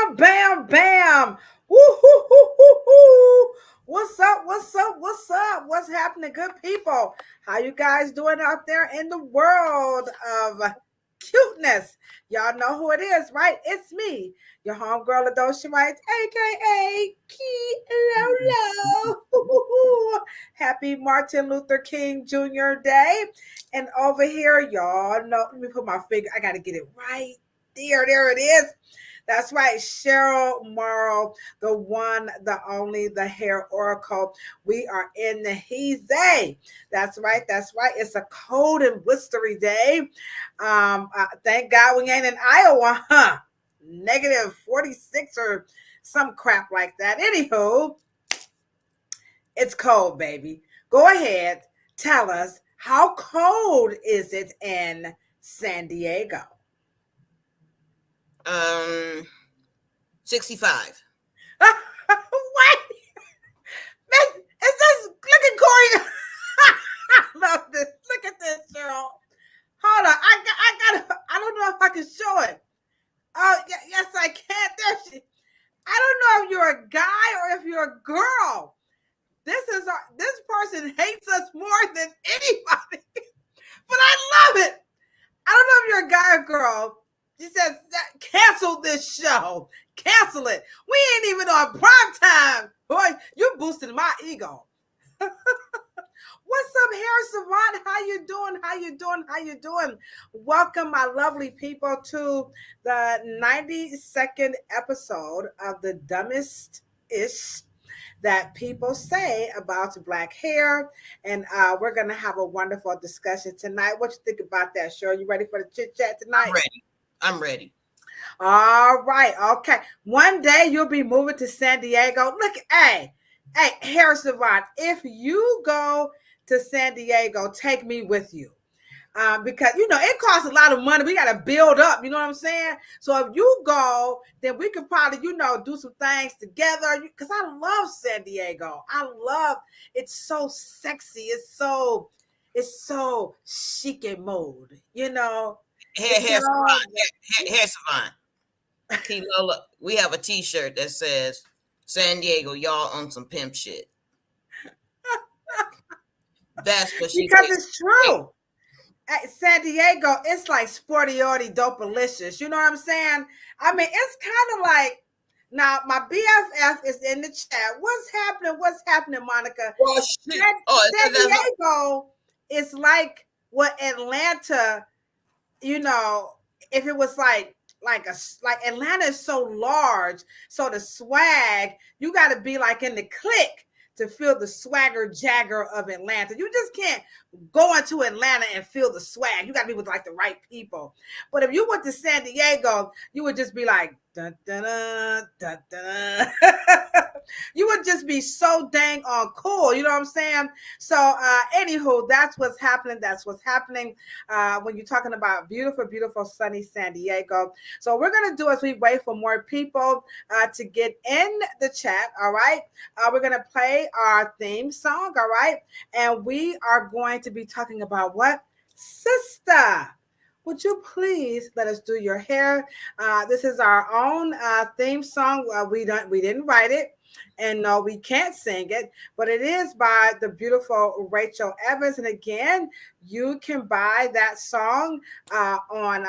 Bam, bam, bam. Woo, hoo, hoo, hoo, hoo. What's up? What's up? What's up? What's happening, good people? How you guys doing out there in the world of cuteness? Y'all know who it is, right? It's me, your homegirl Ladosha, right? AKA Key Lo Lo. Happy Martin Luther King Jr. Day. And over here, y'all know, let me put my finger, I got to get it right there. There it is. That's right, Cheryl Morrow, the one, the only, the hair oracle. We are in the Heezy. That's right. That's right. It's a cold and blistery day. Thank God we ain't in Iowa, huh? Negative 46 or some crap like that. Anywho, it's cold, baby. Go ahead, tell us, how cold is it in San Diego? 65. What? Man, is this, look at Corey. I love this. Look at this, Cheryl. Hold on. I don't know if I can show it. Oh, yes, I can. There she. I don't know if you're a guy or if you're a girl. This person hates us more than anybody. But I love it. I don't know if you're a guy or girl. She says, cancel this show. Cancel it. We ain't even on prime time. Boy, you're boosting my ego. What's up, Hair Savant? How you doing? How you doing? How you doing? Welcome, my lovely people, to the 92nd episode of the dumbest-ish that people say about black hair. And we're going to have a wonderful discussion tonight. What you think about that, Cheryl? You ready for the chit-chat tonight? I'm ready. All right. Okay. One day you'll be moving to San Diego. Look, hey, Hair Savant, if you go to San Diego, take me with you. Because, it costs a lot of money. We got to build up. You know what I'm saying? So if you go, then we could probably, do some things together. Because I love San Diego. It's so sexy. It's so chic and mode, Hair Savant. Lola, we have a t-shirt that says San Diego, y'all on some pimp shit. That's what she because said. It's true. At San Diego, it's like sporty-orty, dope-alicious. You know what I'm saying? I mean, it's kind of like, now my BFF is in the chat. What's happening, Monica? Oh, shit. San Diego is like what Atlanta, if it was like Atlanta is so large, so the swag, you got to be like in the clique to feel the swagger jagger of Atlanta. You just can't go into Atlanta and feel the swag. You got to be with like the right people. But if you went to San Diego, you would just be like, dun, dun, dun, dun, dun. You would just be so dang on cool. You know what I'm saying? So anywho, that's what's happening. When you're talking about beautiful, beautiful, sunny San Diego. So what we're going to do as we wait for more people to get in the chat. All right. We're going to play our theme song. All right. And we are going to be talking about what? Sister, would you please let us do your hair? This is our own theme song. We didn't write it. And no, we can't sing it, but it is by the beautiful Rachel Evans. And again, you can buy that song on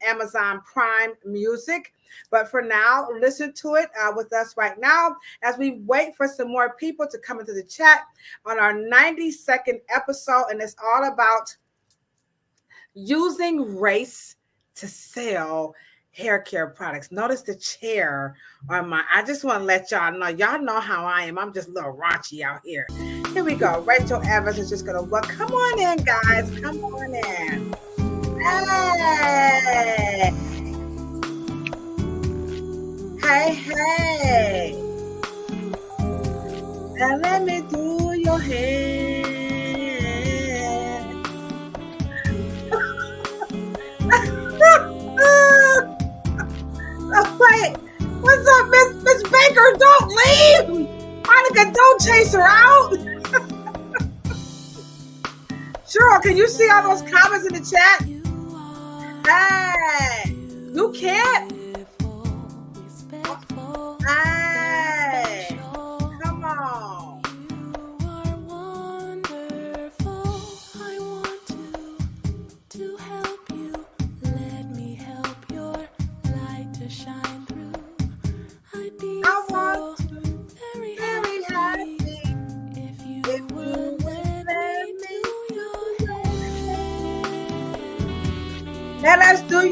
Amazon Prime Music. But for now, listen to it with us right now as we wait for some more people to come into the chat on our 92nd episode. And it's all about using race to sell hair care products. Notice the chair on I just want to let y'all know how I am. I'm just a little raunchy out here. Here we go. Rachel Evans is just going to come on in, guys. Come on in. Hey. Now let me do your hair. Wait, what's up, Miss Baker? Don't leave. Monica, don't chase her out. Cheryl, can you see all those comments in the chat? Hey, you can't?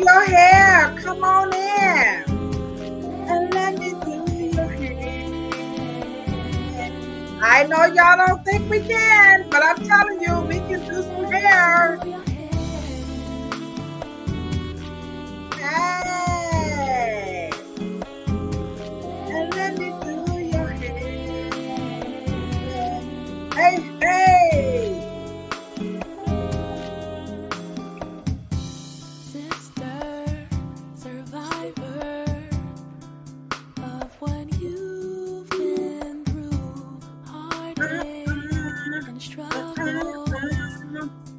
your hair. Come on in. And let me do your hair. I know y'all don't think we can, but I'm telling you, we can do some hair. Hey. And let me do your hair. Hey, hey. Sister, survivor of when you've been through heartache and struggles,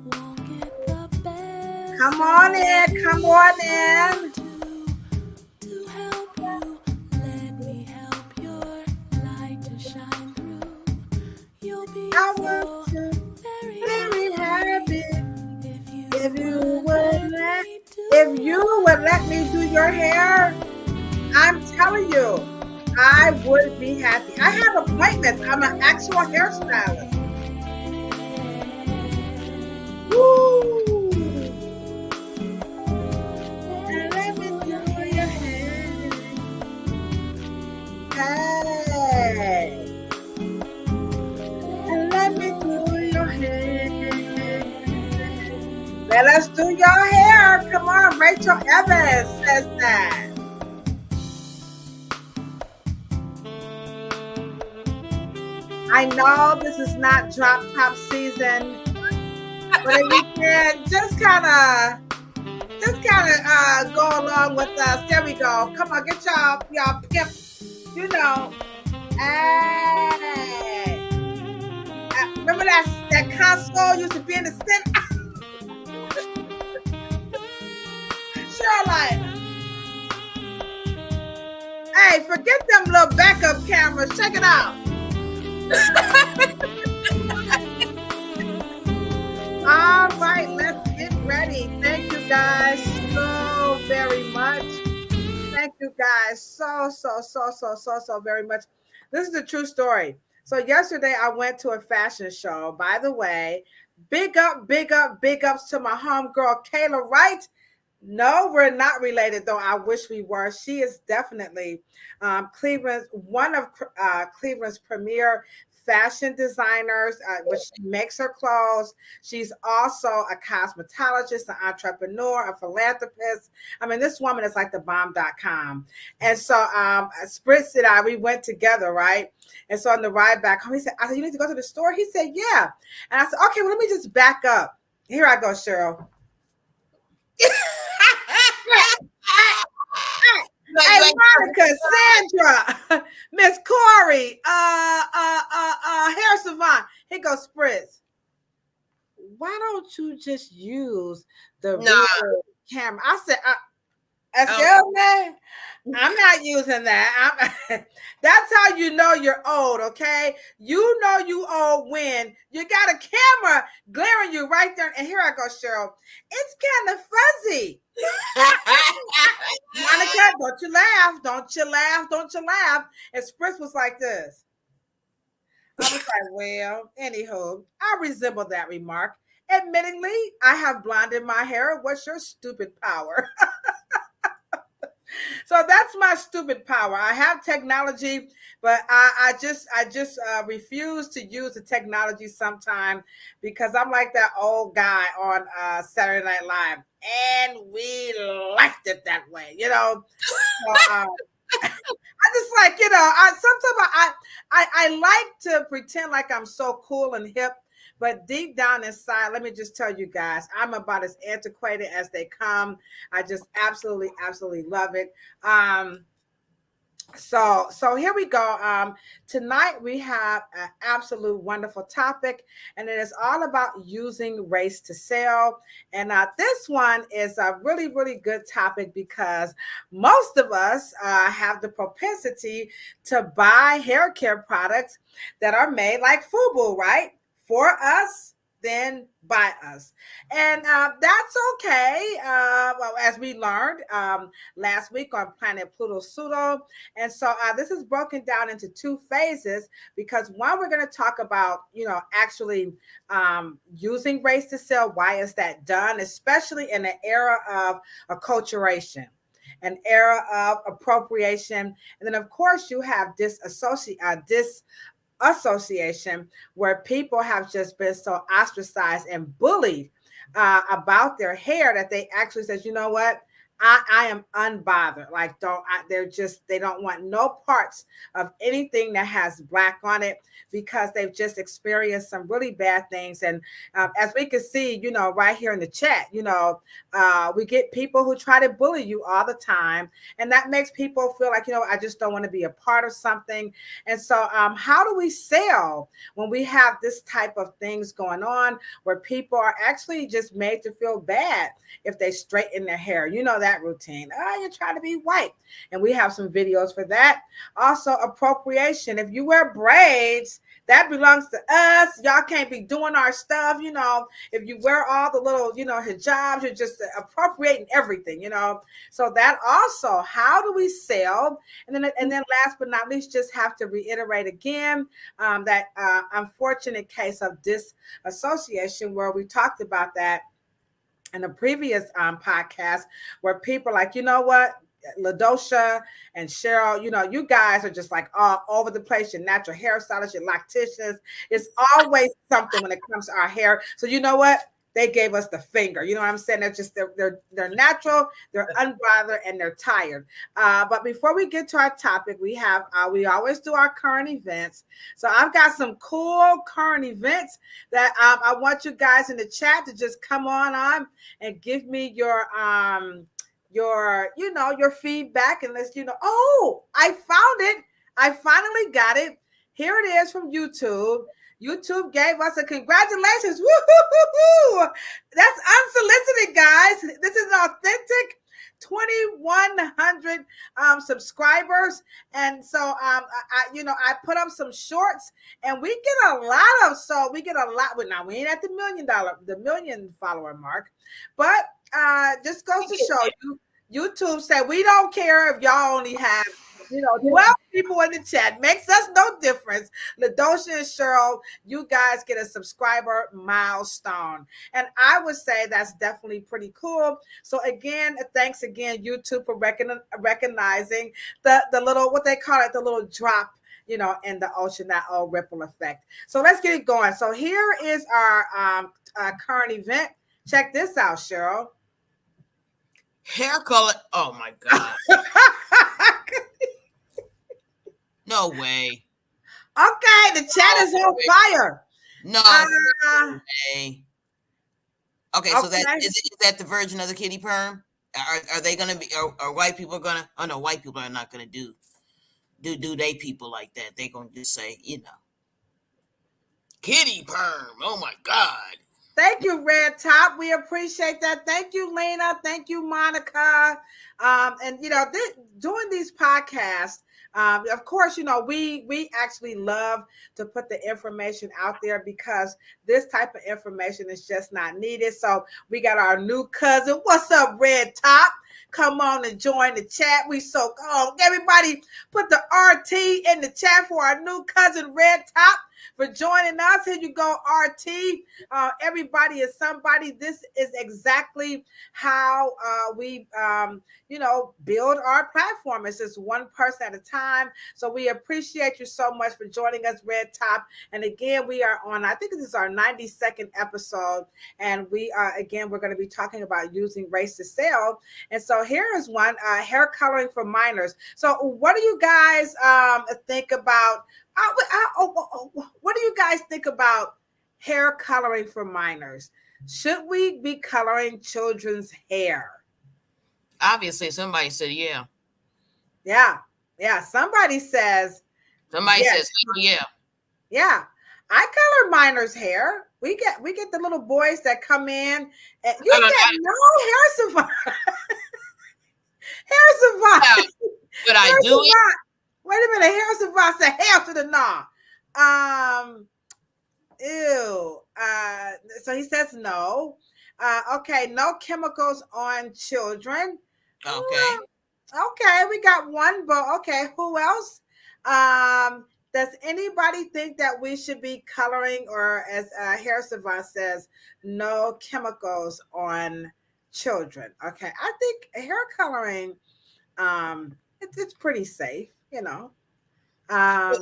won't get the best. Come on in, come on in. To help you, let me help your light to shine through. You'll be I want so to very happy if you if you would let me do your hair. I'm telling you, I would be happy. I have appointments. I'm an actual hairstylist. Woo! And let me do your hair. Hey. And let me do your hair. Let us do your hair. Come on, Rachel Evans says that. I know this is not drop top season, but if you can just kind of go along with us. There we go. Come on, get y'all pimp. You know. Hey. Remember that console used to be in the center? Sure, like. Hey, forget them little backup cameras. Check it out. All right, let's get ready. Thank you guys so very much. Thank you guys so very much. This is a true story. So yesterday I went to a fashion show. By the way, big ups to my homegirl Kayla Wright. No, we're not related, though. I wish we were. She is definitely one of Cleveland's premier fashion designers, which she makes her clothes. She's also a cosmetologist, an entrepreneur, a philanthropist. I mean, this woman is like the bomb.com. And so Spritz and I, we went together, right? And so on the ride back home, I said, you need to go to the store? He said, yeah. And I said, okay, well, let me just back up. Here I go, Cheryl. Hey, Monica, Sandra, Miss Corey, Hair Savant. Here goes Spritz. Why don't you just use the real camera? I said, excuse me? I'm not using that. That's how you know you're old, okay? You know you old when you got a camera glaring you right there. And here I go, Cheryl. It's kind of fuzzy. Monica, don't you laugh. Don't you laugh. Don't you laugh. And Spritz was like this. I was like, well, anywho, I resemble that remark. Admittingly, I have blonded my hair. What's your stupid power? So that's my stupid power. I have technology, but I just refuse to use the technology sometime because I'm like that old guy on Saturday Night Live, and we liked it that way, you know. So, I just like, you know, sometimes I like to pretend like I'm so cool and hip. But deep down inside, let me just tell you guys, I'm about as antiquated as they come. I just absolutely love it. So here we go. Tonight we have an absolute wonderful topic, and it is all about using race to sell. And this one is a really good topic because most of us have the propensity to buy hair care products that are made like FUBU, right? For us, then by us. And that's okay. Well, as we learned last week on Planet Pluto Pseudo. And so this is broken down into two phases because one, we're going to talk about, actually using race to sell. Why is that done? Especially in the era of acculturation, an era of appropriation. And then, of course, you have disassociation, where people have just been so ostracized and bullied about their hair that they actually says, you know what? I am unbothered. Like, they don't want no parts of anything that has Black on it because they've just experienced some really bad things. And as we can see, right here in the chat, we get people who try to bully you all the time. And that makes people feel like, I just don't want to be a part of something. And so how do we sell when we have this type of things going on where people are actually just made to feel bad if they straighten their hair? That routine. You're trying to be white. And we have some videos for that. Also, appropriation. If you wear braids, that belongs to us. Y'all can't be doing our stuff. If you wear all the little, hijabs, you're just appropriating everything, So that also, how do we sell? And then last but not least, just have to reiterate again that unfortunate case of disassociation where we talked about that in the previous podcast, where people are like, you know what, Ladosha and Cheryl, you guys are just like all over the place. Your natural hairstylists, your locticians. It's always something when it comes to our hair. So you know what? They gave us the finger. You know what I'm saying? They're natural, they're unbothered, and they're tired. But before we get to our topic, we always do our current events. So I've got some cool current events that I want you guys in the chat to just come on and give me your feedback, and let's, oh, I found it. I finally got it. Here it is from YouTube. YouTube gave us a congratulations. Woo-hoo-hoo-hoo. That's unsolicited, guys. This is an authentic 2,100 subscribers. And so I put up some shorts, and we get a lot. Well, now we ain't at the million follower mark, but just goes to show you, YouTube said we don't care if y'all only have 12 people in the chat. Makes us no difference. Ladosha and Cheryl, you guys get a subscriber milestone. And I would say that's definitely pretty cool. So again, thanks again, YouTube, for recognizing the little, what they call it, the little drop, in the ocean, that old ripple effect. So let's get it going. So here is our current event. Check this out, Cheryl. Hair color. Oh my God. No way. Okay, the chat is on fire. No way. Okay, so that is that the version of the kitty perm? Are they gonna be? Are white people gonna? Oh no, white people are not gonna do they people like that. They gonna just say, kitty perm. Oh my God. Thank you, Red Top. We appreciate that. Thank you, Lena. Thank you, Monica. And doing these podcasts, of course, we actually love to put the information out there because this type of information is just not needed. So we got our new cousin. What's up, Red Top? Come on and join the chat. Everybody put the RT in the chat for our new cousin, Red Top, for joining us. Here you go, RT. Everybody is somebody. This is exactly how we build our platform. It's just one person at a time. So we appreciate you so much for joining us, Red Top. And again, we are on, I think this is our 92nd episode. And we're going to be talking about using race to sell. And so here is one, hair coloring for minors. So what do you guys think about? What do you guys think about hair coloring for minors? Should we be coloring children's hair? Obviously, somebody said yeah. Yeah. Somebody says. Somebody says yeah. Yeah. I color minors' hair. We get the little boys that come in, and you said no hair savant. Hair savant. But I do it. Wait a minute, hair savant said hell to the nah. Ew. So he says no. Okay, no chemicals on children. Okay. Okay, we got one, but okay, who else? Does anybody think that we should be coloring, or as Hair Savant says, no chemicals on children? Okay, I think hair coloring, it's pretty safe, you know. Well, Um,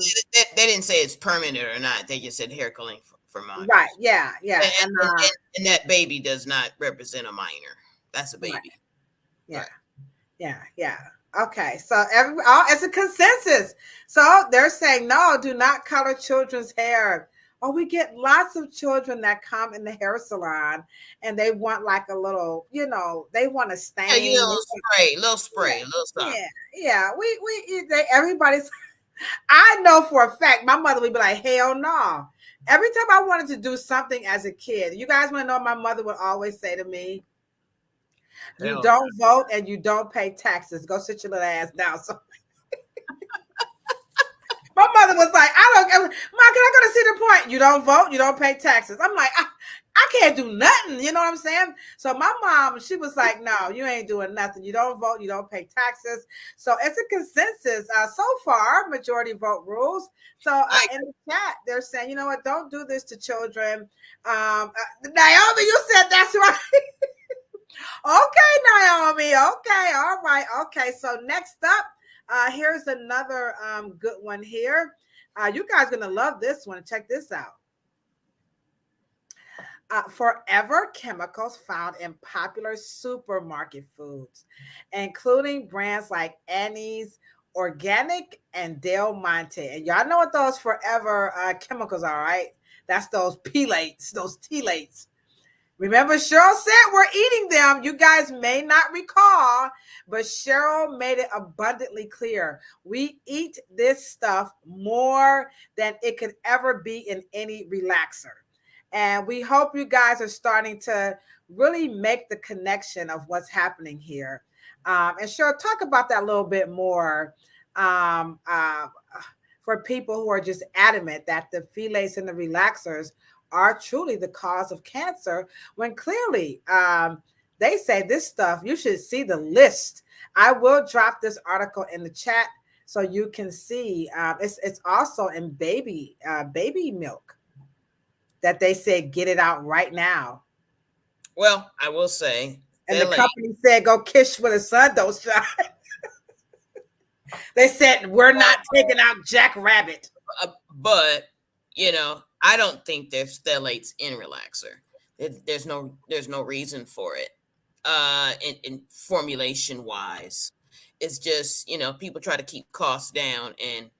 they didn't say it's permanent or not. They just said hair coloring for right, minors. yeah, yeah, And, and and, and, and that baby does not represent a minor. That's a right, baby. yeah. Right. Yeah, yeah. Okay, so it's a consensus. So they're saying no, do not color children's hair. Oh, we get lots of children that come in the hair salon and they want like a little, they want a Yeah, you stain. know, little Yeah, spray, a little something. yeah, yeah. Everybody's. I know for a fact my mother would be like, hell no. Every time I wanted to do something as a kid, you guys want to know what my mother would always say to me? You Hell don't vote and you don't pay taxes. Go sit your little ass down. So my mother was like, I don't, Mom, can I go to see the point? You don't vote, you don't pay taxes. I'm like, I can't do nothing. You know what I'm saying? So my mom, she was like, no, you ain't doing nothing. You don't vote, you don't pay taxes. So it's a consensus. So far, majority vote rules. So in the chat, they're saying, you know what? Don't do this to children. Naomi, you said that's right. Okay, Naomi. Okay, all right. Okay, so next up, here's another good one here. You guys are gonna love this one. Check this out. Forever chemicals found in popular supermarket foods, including brands like Annie's, Organic, and Del Monte. And y'all know what those forever chemicals are, right? That's those pelates, those chelates. Remember, Cheryl said we're eating them. You guys may not recall, but Cheryl made it abundantly clear. We eat this stuff more than it could ever be in any relaxer. And we hope you guys are starting to really make the connection of what's happening here. And Cheryl, talk about that a little bit more. Um, uh, for people who are just adamant that the phthalates and the relaxers are truly the cause of cancer, when clearly they say this stuff, you should see the list. I will drop this article in the chat so you can see. It's also in baby milk that they said get it out right now. Well, I will say, and the company said go kiss with a sun don't shine. They said we're not taking out Jack Rabbit. But I don't think there's phthalates in relaxer. There's no reason for it. In formulation wise, it's just people try to keep costs down, and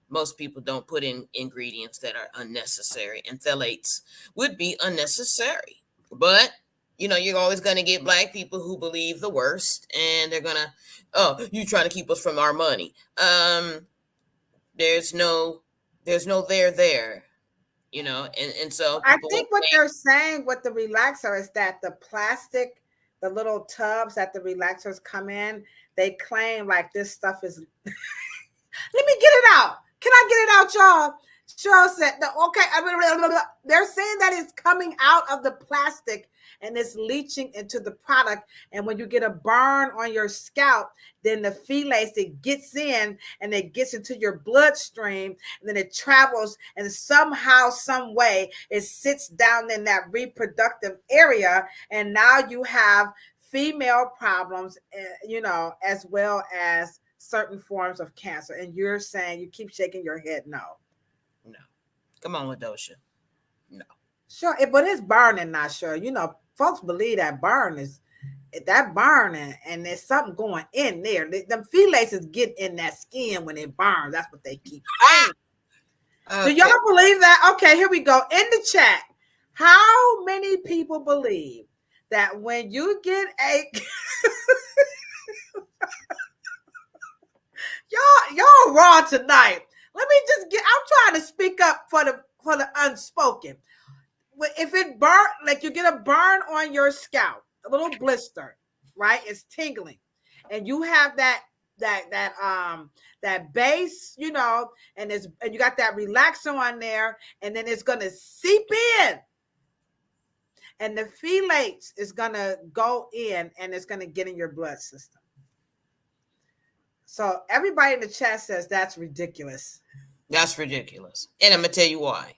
most people don't put in ingredients that are unnecessary, and phthalates would be unnecessary. But you're always going to get black people who believe the worst, and they're gonna, oh, you trying to keep us from our money. There's no there, and so I think what they're saying with the relaxer is that the plastic, the little tubs that the relaxers come in, they claim like this stuff is. Let me get it out. Can I get it out, y'all? Cheryl said, okay, they're saying that it's coming out of the plastic and it's leaching into the product. And when you get a burn on your scalp, then the phthalates, it gets in and it gets into your bloodstream, and then it travels, and somehow, some way, it sits down in that reproductive area. And now you have female problems, as well as certain forms of cancer. And you're saying, you keep shaking your head, no. Come on, Ladosha. No. Sure, but it's burning, not sure. Folks believe that burning, and there's something going in there. Them phthalates get in that skin when it burns. That's what they keep saying. Okay. Do y'all believe that? Okay, here we go. In the chat, how many people believe that when you get a y'all raw tonight? Let me just I'm trying to speak up for the unspoken. If it burn, like you get a burn on your scalp, a little blister, right? It's tingling, and you have that that base, you know, and you got that relaxer on there, and then it's gonna seep in, and the phthalates is gonna go in, and it's gonna get in your blood system. So everybody in the chat says that's ridiculous. That's ridiculous, and I'm gonna tell you why.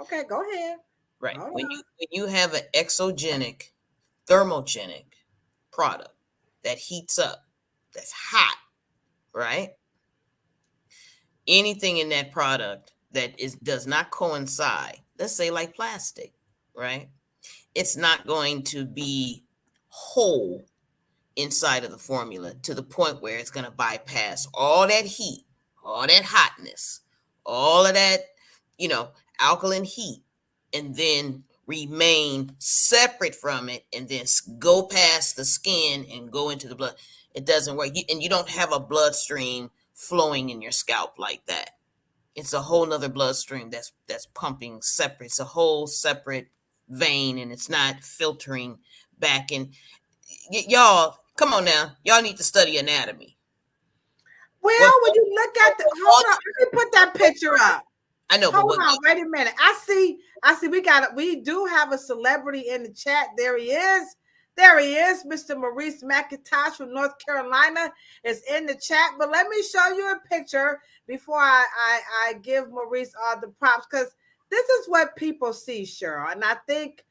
Okay, go ahead. Right. When you have an exogenic, thermogenic product that heats up, that's hot, right? Anything in that product that does not coincide, let's say like plastic, right? It's not going to be whole inside of the formula to the point where it's going to bypass all that heat, all that hotness, all of that, alkaline heat, and then remain separate from it, and then go past the skin and go into the blood. It doesn't work. And you don't have a bloodstream flowing in your scalp like that. It's a whole nother bloodstream that's pumping separate. It's a whole separate vein, and it's not filtering back in. Y'all, come on now. Y'all need to study anatomy. Well, when you look at hold on, let me put that picture up. I know. Hold on, wait a minute. I see. We do have a celebrity in the chat. There he is. Mr. Maurice McIntosh from North Carolina is in the chat. But let me show you a picture before I give Maurice all the props, because this is what people see, Cheryl. And I think,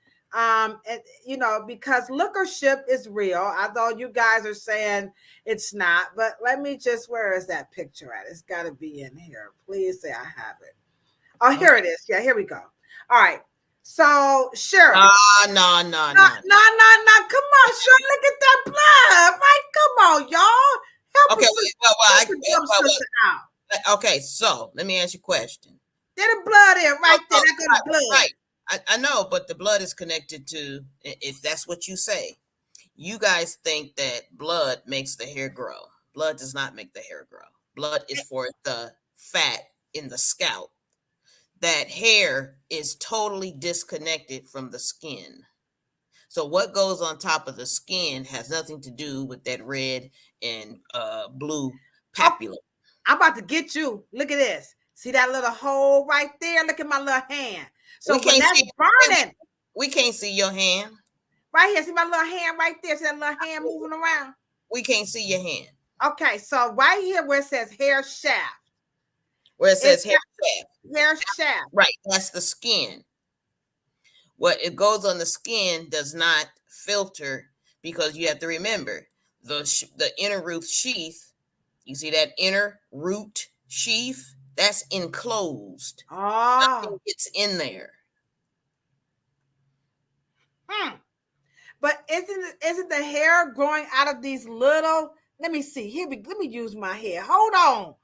because lookership is real, although you guys are saying it's not. But let me where is that picture at? It's got to be in here. Please say I have it. Oh, here it is. Yeah, here we go. All right. So, Cheryl. No. Come on, Cheryl. Look at that blood. Right? Come on, y'all. Help us. Okay, so let me ask you a question. There's the blood in right there. That's the blood. Right. I know, but the blood is connected to, if that's what you say. You guys think that blood makes the hair grow. Blood does not make the hair grow. Blood is for the fat in the scalp. That hair is totally disconnected from the skin. So what goes on top of the skin has nothing to do with that red and blue papilla. I'm about to get you. Look at this. See that little hole right there? Look at my little hand. So when that's burning. We can't see your hand. Right here. See my little hand right there? See that little hand moving around? We can't see your hand. Okay, so right here where it says hair shaft. Where it says hair shaft. Hair shaft. Right, that's the skin. What it goes on the skin does not filter, because you have to remember the inner root sheath. You see that inner root sheath? That's enclosed. Nothing gets in there. But isn't the hair growing out of these little? Let me see. Let me use my hair. Hold on.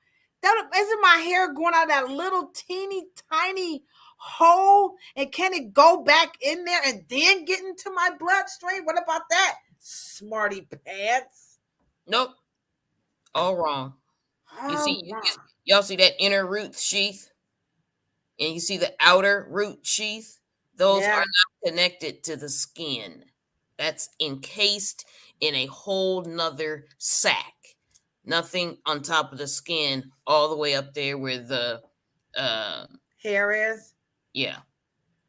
Isn't my hair going out of that little teeny tiny hole? And can it go back in there and then get into my bloodstream? What about that, smarty pants? Nope. All wrong. You see, y'all see that inner root sheath? And you see the outer root sheath? Those are not connected to the skin. That's encased in a whole nother sack. Nothing on top of the skin, all the way up there where the hair is. Yeah,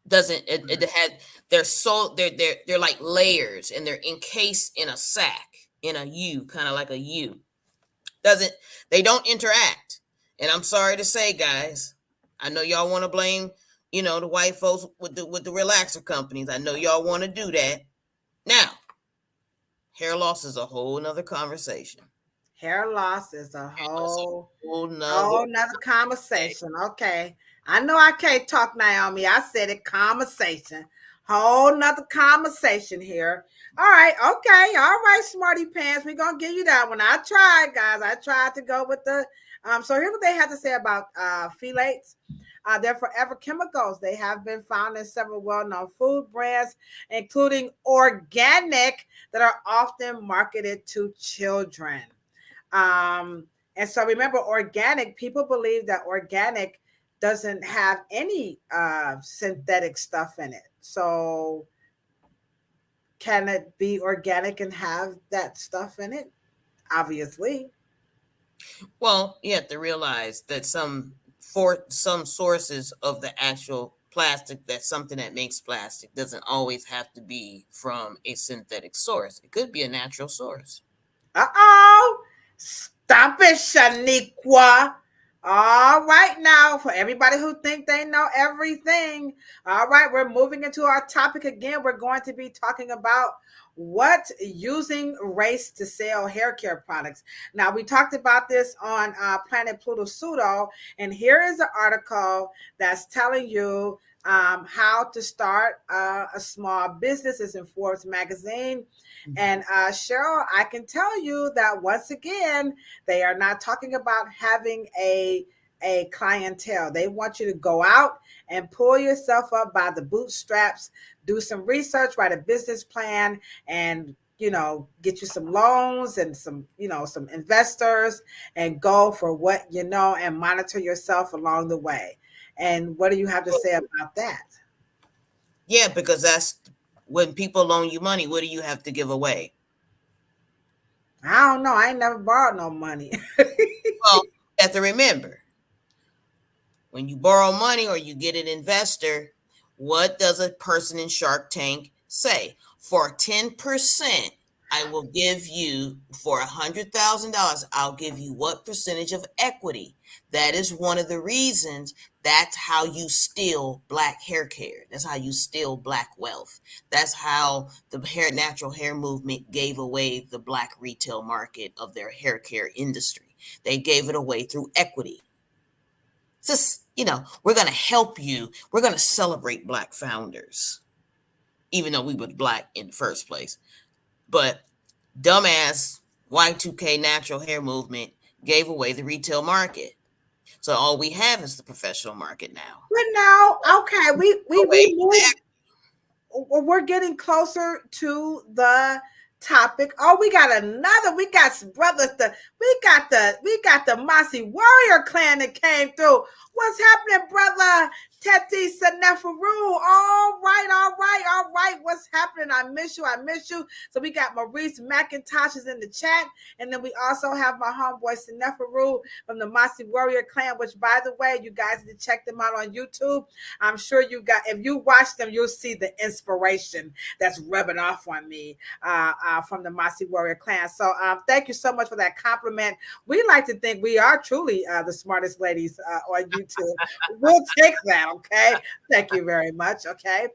it had they're like layers, and they're encased in a sack, in a U, kind of like a U. They don't interact. And I'm sorry to say, guys, I know y'all want to blame the white folks with the relaxer companies. I know y'all want to do that. Now, hair loss is a whole nother conversation. Hair loss is a whole nother conversation. Okay. I know I can't talk, Naomi. I said it, conversation. Whole nother conversation here. All right. Okay. All right, smarty pants. We're going to give you that one. I tried, guys. I tried to go with the, so here's what they have to say about phthalates. They're forever chemicals. They have been found in several well-known food brands, including organic, that are often marketed to children. And so remember, organic, people believe that organic doesn't have any synthetic stuff in it. So can it be organic and have that stuff in it? Obviously. Well, you have to realize that some sources of the actual plastic, that's something that makes plastic, doesn't always have to be from a synthetic source. It could be a natural source. Uh-oh. Stop it, Shaniqua. All right, now, for everybody who think they know everything. All right, we're moving into our topic again. We're going to be talking about what using race to sell hair care products. Now, we talked about this on Planet Pluto Pseudo, and here is an article that's telling you how to start a small business. It's in Forbes magazine. And Cheryl, I can tell you that once again, they are not talking about having a clientele. They want you to go out and pull yourself up by the bootstraps, do some research, write a business plan, and get you some loans and some investors, and go for what you know and monitor yourself along the way. And what do you have to say about that? Yeah, because that's when people loan you money, what do you have to give away? I don't know. I ain't never borrowed no money. Well, you have to remember, when you borrow money or you get an investor, what does a person in Shark Tank say? For 10%, I will give you, for $100,000, I'll give you what percentage of equity? That is one of the reasons. That's how you steal black hair care. That's how you steal black wealth. That's how the natural hair movement gave away the black retail market of their hair care industry. They gave it away through equity. Just, we're going to help you. We're going to celebrate black founders, even though we were black in the first place. But dumbass Y2K natural hair movement gave away the retail market. So all we have is the professional market now. But now, okay, we moved. We're getting closer to the topic. Oh, we got another. We got some brothers. We got the Mossy Warrior clan that came through. What's happening, brother? Teti Seneferu. All right. What's happening? I miss you. So we got Maurice McIntosh is in the chat. And then we also have my homeboy Seneferu from the Mossy Warrior clan, which, by the way, you guys need to check them out on YouTube. I'm sure if you watch them, you'll see the inspiration that's rubbing off on me from the Mossy Warrior clan. So thank you so much for that compliment. We like to think we are truly the smartest ladies on YouTube. We'll take that. Okay. Thank you very much. Okay.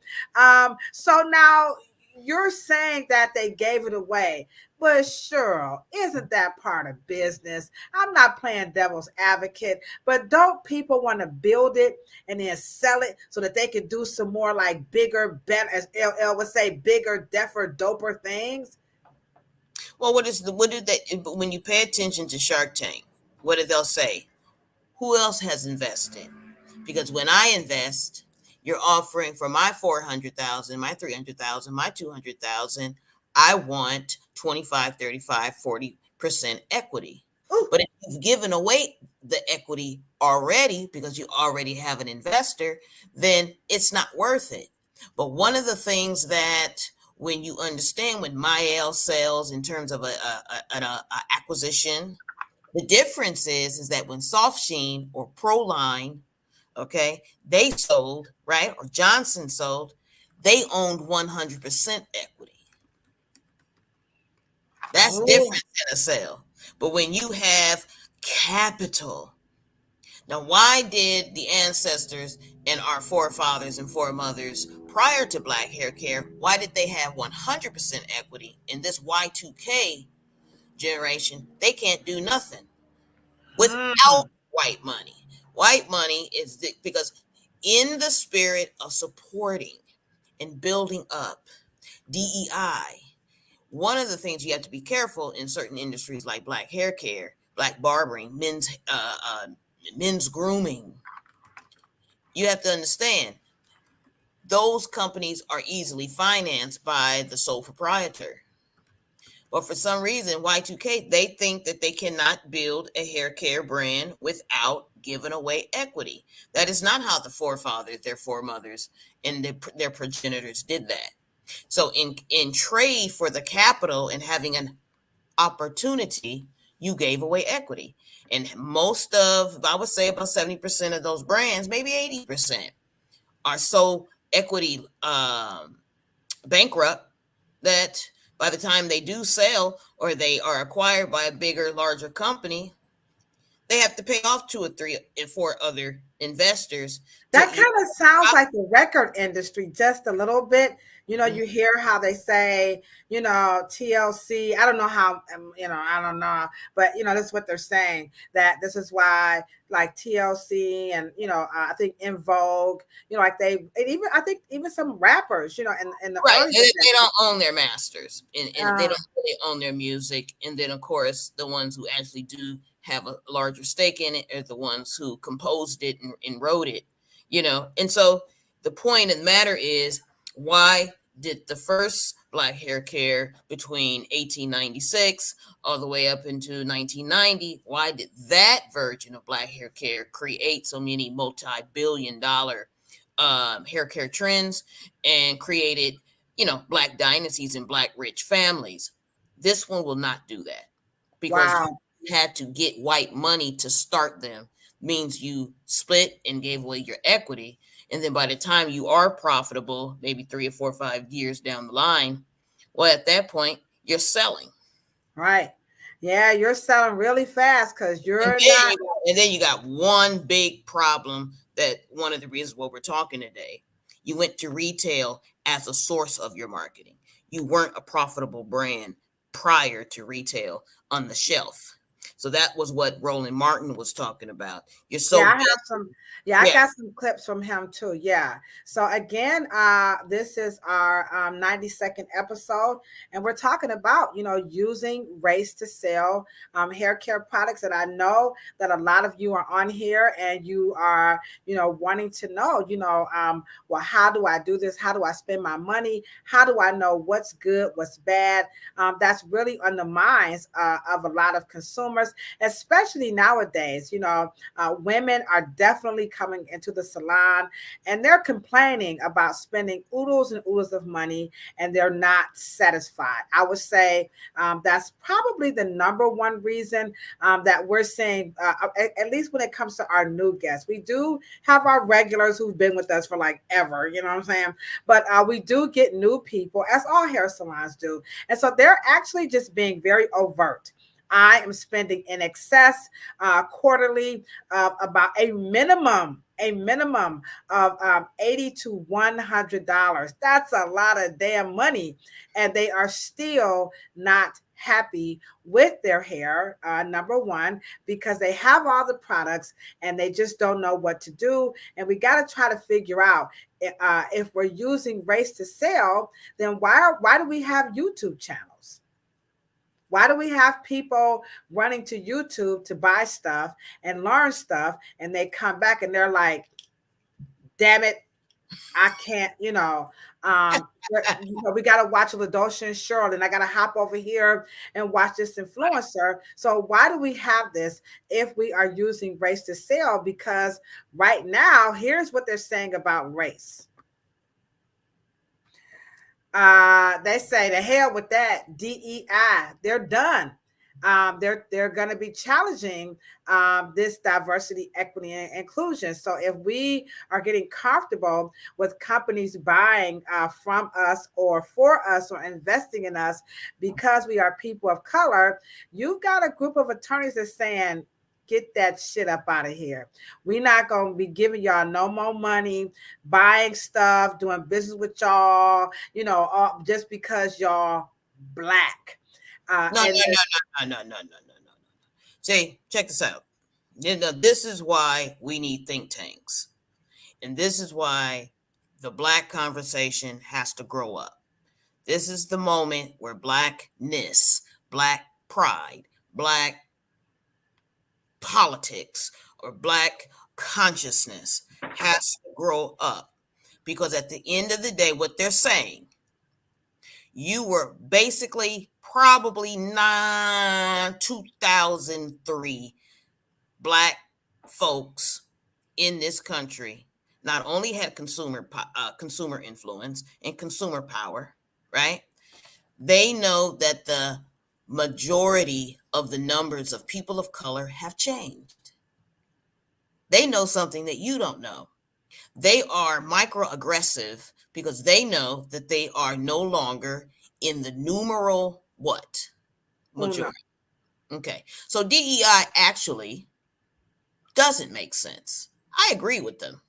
So now you're saying that they gave it away. But sure, isn't that part of business? I'm not playing devil's advocate, but don't people want to build it and then sell it so that they can do some more like bigger, better, as LL would say, bigger, deafer, doper things? Well, when you pay attention to Shark Tank, what did they say? Who else has invested? Because when I invest, you're offering for my 400,000, my 300,000, my 200,000, I want 25, 35, 40% equity. Ooh. But if you've given away the equity already because you already have an investor, then it's not worth it. But one of the things that when you understand when Mael sells in terms of an acquisition, the difference is that when Soft Sheen or Proline, okay, they sold, right, or Johnson sold, they owned 100% equity. That's different than a sale. But when you have capital, now why did the ancestors and our forefathers and foremothers prior to black hair care, why did they have 100% equity? In this Y2K generation, they can't do nothing without white money. White money is because in the spirit of supporting and building up DEI, one of the things you have to be careful in certain industries like black hair care, black barbering, men's grooming, you have to understand those companies are easily financed by the sole proprietor. But for some reason, Y2K, they think that they cannot build a hair care brand without giving away equity. That is not how the forefathers, their foremothers, and their progenitors did that. So in trade for the capital and having an opportunity you gave away equity. And most of, I would say about 70% of those brands, maybe 80%, are so equity bankrupt that by the time they do sell or they are acquired by a bigger, larger company, they have to pay off 2 or 3 and 4 other investors to That even. kind of sounds like the record industry just a little bit. You hear how they say, TLC. I don't know how, I don't know, but that's what they're saying. That this is why, like TLC and I think In Vogue, like I think even some rappers, in the Right. early They don't own their masters, and they uh, don't really own their music. And then, of course, the ones who actually do have a larger stake in it are the ones who composed it and wrote it, And so the point of the matter is, why did the first black hair care between 1896 all the way up into 1990, why did that version of black hair care create so many multi-billion-dollar hair care trends and created black dynasties and black rich families? This one will not do that because wow. you had to get white money to start them. Means you split and gave away your equity. And then by the time you are profitable, maybe 3 or 4 or 5 years down the line, well, at that point, you're selling. Right. Yeah, you're selling really fast because And you're then not. you got one big problem, that one of the reasons why we're talking today. You went to retail as a source of your marketing. You weren't a profitable brand prior to retail on the shelf. So that was what Roland Martin was talking about. You're Yeah, so I have some. Yeah, I yeah. got some clips from him too. Yeah. So again, this is our 90-second episode, and we're talking about using race to sell hair care products. And I know that a lot of you are on here, and you are wanting to know well, how do I do this? How do I spend my money? How do I know what's good, what's bad? That's really on the minds of a lot of consumers, especially nowadays. Women are definitely coming into the salon, and they're complaining about spending oodles and oodles of money, and they're not satisfied. I would say that's probably the number one reason that we're seeing, at least when it comes to our new guests. We do have our regulars who've been with us for like ever, you know what I'm saying? But we do get new people, as all hair salons do. And so they're actually just being very overt. I am spending in excess quarterly of about a minimum of $80 to $100. That's a lot of damn money, and they are still not happy with their hair. Number one, because they have all the products and they just don't know what to do. And we got to try to figure out if we're using race to sell, then why do we have YouTube channels? Why do we have people running to YouTube to buy stuff and learn stuff, and they come back and they're like, damn it, I can't, we got to watch Ladosha and Cheryl, and I got to hop over here and watch this influencer. So why do we have this if we are using race to sell? Because right now, here's what they're saying about race. They say, the hell with that, DEI, they're done. They're going to be challenging this diversity, equity, and inclusion. So if we are getting comfortable with companies buying from us or for us or investing in us because we are people of color, you've got a group of attorneys that's saying, get that shit up out of here. We're not going to be giving y'all no more money, buying stuff, doing business with y'all, just because y'all black. No. See, check this out. This is why we need think tanks. And this is why the black conversation has to grow up. This is the moment where blackness, black pride, black politics, or black consciousness has to grow up. Because at the end of the day, what they're saying, you were basically probably 2003 black folks in this country not only had consumer influence and consumer power, right? They know that the majority of the numbers of people of color have changed. They know something that you don't know. They are microaggressive because they know that they are no longer in the numeral what? Majority. Okay. So DEI actually doesn't make sense. I agree with them.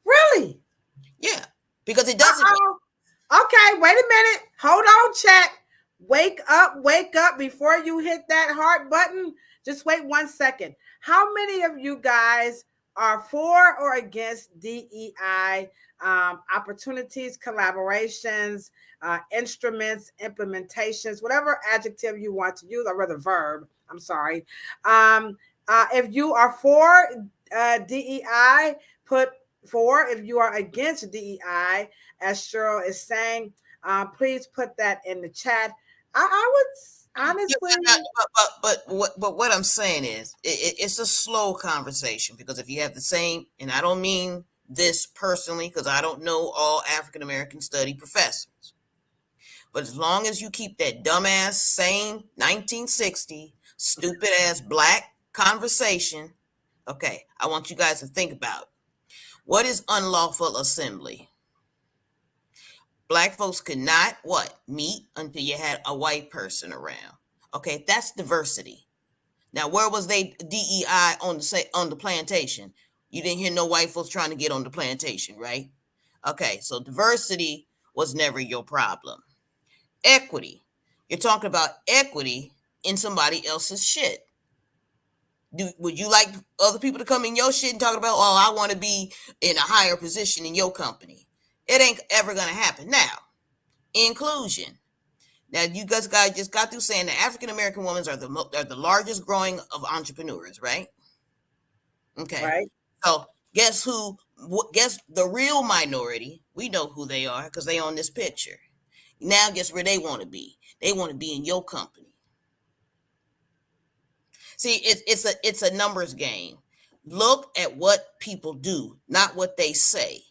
Really? Yeah. Because it doesn't. Okay, wait a minute. Hold on, chat. Wake up before you hit that heart button. Just wait 1 second. How many of you guys are for or against DEI opportunities, collaborations, instruments, implementations, whatever adjective you want to use, or rather verb? I'm sorry. If you are for DEI, put 4. If you are against DEI, as Cheryl is saying, please put that in the chat. I would honestly, but what I'm saying is, it's a slow conversation, because if you have the same, and I don't mean this personally, because I don't know all African American study professors, but as long as you keep that dumbass same 1960 stupid ass black conversation, okay, I want you guys to think about what is unlawful assembly. Black folks could not what? Meet until you had a white person around. Okay, that's diversity. Now, where was they DEI on the plantation? You didn't hear no white folks trying to get on the plantation, right? Okay, so diversity was never your problem. Equity. You're talking about equity in somebody else's shit. Would you like other people to come in your shit and talk about, oh, I want to be in a higher position in your company? It ain't ever gonna happen. Now, inclusion. Now, you guys just got through saying that African American women are the largest growing of entrepreneurs, right? Okay. right? So guess who? Guess the real minority. We know who they are because they on this picture. Now, guess where they want to be? They want to be in your company. See, it's a numbers game. Look at what people do, not what they say.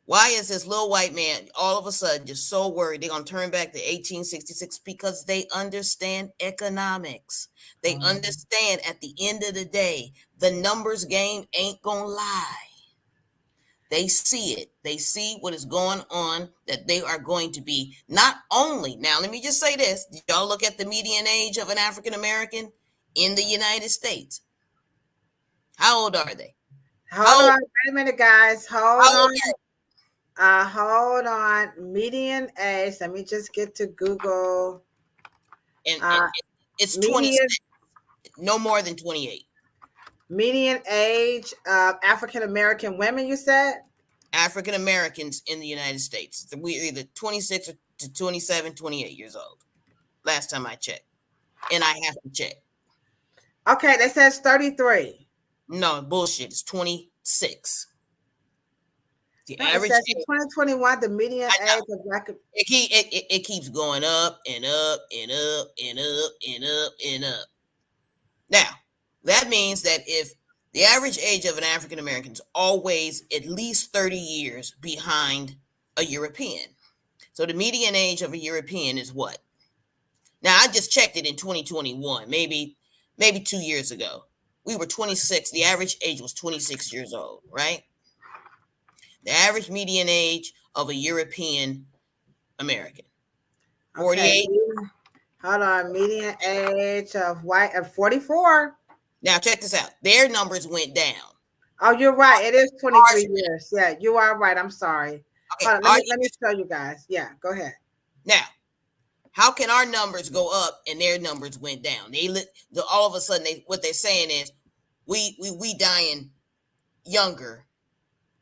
Why is this little white man all of a sudden just so worried they're going to turn back to 1866? Because they understand economics. They understand at the end of the day, the numbers game ain't going to lie. They see it. They see what is going on, that they are going to be not only. Now, let me just say this. Did y'all look at the median age of an African American in the United States? How old are they? Hold on. Wait a minute, guys. Hold on. Are Hold on. Median age. Let me just get to Google. and it's median, 26, no more than 28. Median age of African American women, you said? African Americans in the United States. We're either 26 to 27, 28 years old. Last time I checked. And I have to check. Okay, that says 33. No, bullshit. It's 26. The No, average it says age, 2021, the median age of black. it keeps going up and up and up and up and up and up. Now, that means that if the average age of an African American is always at least 30 years behind a European. So the median age of a European is what? Now, I just checked it in 2021, maybe 2 years ago. We were 26. The average age was 26 years old, right? The average median age of a European American, 48. Okay. Hold on. Median age of white of 44. Now, check this out. Their numbers went down. Oh, you're right. It is 23 years. Yeah, you are right. I'm sorry. Okay, Hold on, let me show you guys. Yeah, go ahead. Now, how can our numbers go up and their numbers went down? All of a sudden, what they're saying is we dying younger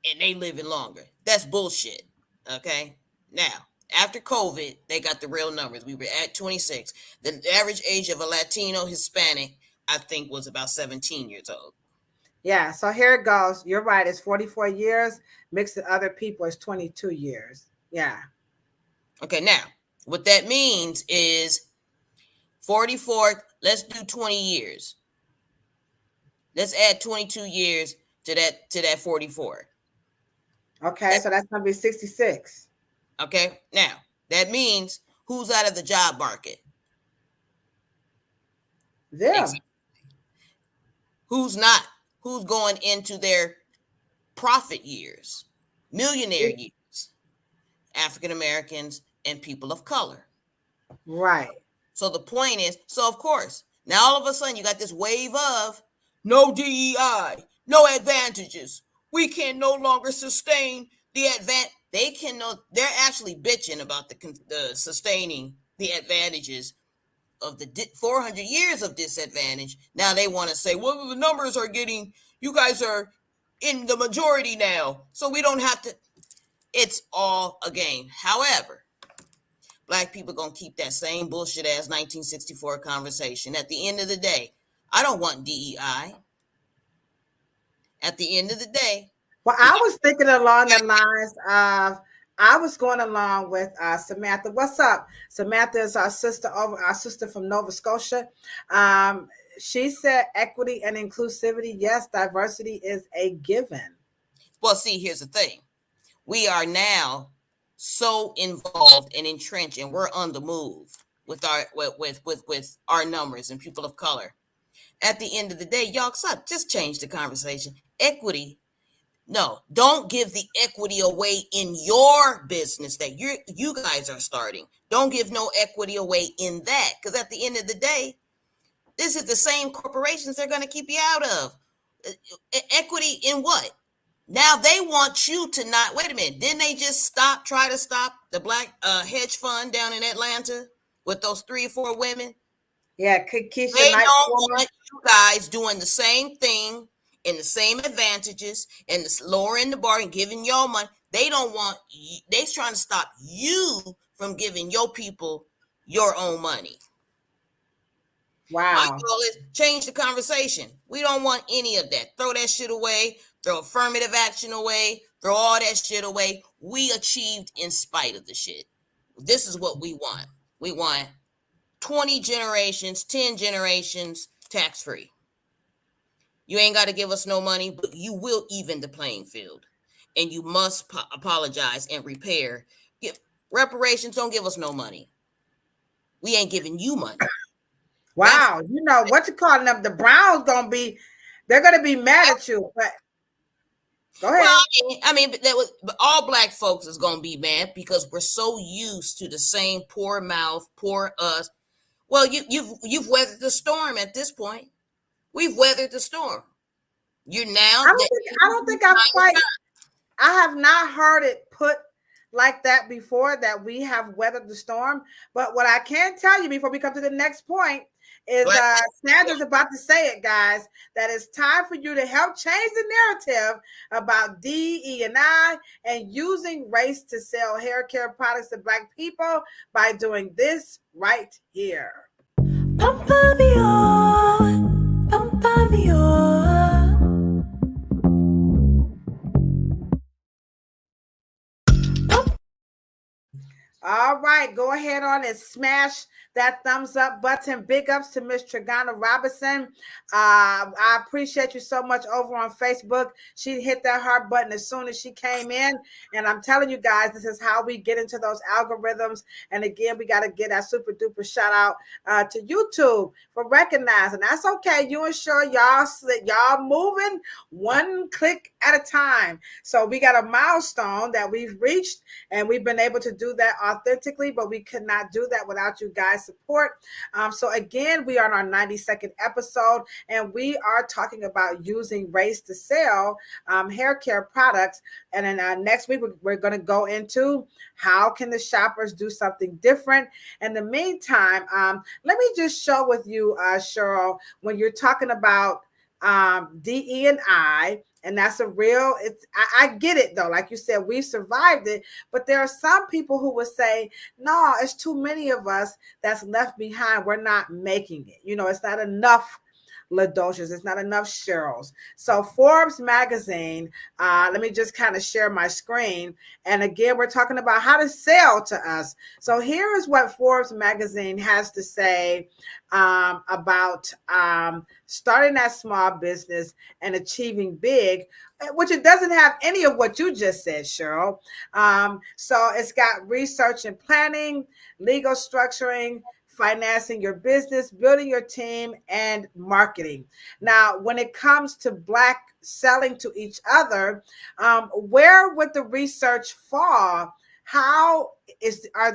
and they living longer. That's bullshit. Okay. Now, after COVID, they got the real numbers. We were at 26. The average age of a Latino Hispanic, I think, was about 17 years old. Yeah, so here it goes. You're right. It's 44 years. Mixed with other people is 22 years. Yeah. Okay, now, what that means is 44, let's do 20 years. Let's add 22 years to that 44. Okay, so that's going to be 66. Okay, now, that means who's out of the job market? Them. Exactly. Who's not? Who's going into their profit years, millionaire years? African Americans and people of color. Right. So the point is, so of course, now all of a sudden you got this wave of no DEI, no advantages. We can no longer sustain the they're actually bitching about the sustaining the advantages of the 400 years of disadvantage. Now they want to say, well, the numbers are getting, you guys are in the majority now, so we don't have to. It's all a game. However, Black people gonna keep that same bullshit ass 1964 conversation. At the end of the day, I don't want DEI. At the end of the day, well, I was thinking along the lines of I was going along with Samantha. What's up? Samantha is our sister from Nova Scotia. She said equity and inclusivity. Yes, diversity is a given. Well, see, here's the thing. We are now so involved and entrenched, and we're on the move with our numbers and people of color. At the end of the day, y'all stop. Just change the conversation. Equity. No, don't give the equity away in your business that you guys are starting. Don't give no equity away in that, because at the end of the day, this is the same corporations they're going to keep you out of. Equity in what? Now they want you to not, wait a minute, didn't they just try to stop the black hedge fund down in Atlanta with those 3 or 4 women? Yeah, Keisha They Knight. don't want you guys doing the same thing and the same advantages and lowering the bar and giving y'all money. They don't want, they're trying to stop you from giving your people your own money. Wow. My goal is change the conversation. We don't want any of that. Throw that shit away. Throw affirmative action away. Throw all that shit away. We achieved in spite of the shit. This is what we want. We want 20 generations, 10 generations tax-free. You ain't got to give us no money, but you will even the playing field. And you must apologize and repair. Reparations, don't give us no money. We ain't giving you money. Wow, you know what you calling them? The Browns they're gonna be mad at you. But go ahead. Well, I mean, but all black folks is gonna be mad because we're so used to the same poor mouth, poor us. Well, you've weathered the storm at this point. We've weathered the storm. You're now. I have not heard it put like that before, that we have weathered the storm. But what I can tell you before we come to the next point is Sandra's about to say it, guys, that it's time for you to help change the narrative about DE&I and using race to sell hair care products to Black people by doing this right here. Pampa me on, pampa me on. All right, go ahead on and smash that thumbs up button. Big ups to Miss Trigana Robinson. I appreciate you so much over on Facebook. She hit that heart button as soon as she came in. And I'm telling you guys, this is how we get into those algorithms. And again, we got to get that super duper shout out to YouTube for recognizing. That's okay. You ensure y'all moving one click at a time. So we got a milestone that we've reached, and we've been able to do that authentically, but we could not do that without you guys' support. So again, we are on our 92nd episode, and we are talking about using race to sell hair care products. And then next week, we're going to go into how can the shoppers do something different. In the meantime, let me just show with you, Cheryl, when you're talking about DE&I, and that's I get it though. Like you said, we survived it, but there are some people who would say, no, it's too many of us that's left behind. We're not making it. You know, it's not enough Ladoshas. It's not enough Cheryls. So Forbes magazine, let me just kind of share my screen. And again, we're talking about how to sell to us. So here is what Forbes magazine has to say about starting that small business and achieving big, which it doesn't have any of what you just said, Cheryl. So it's got research and planning, legal structuring, financing your business, building your team, and marketing. Now, when it comes to Black selling to each other, where would the research fall? Are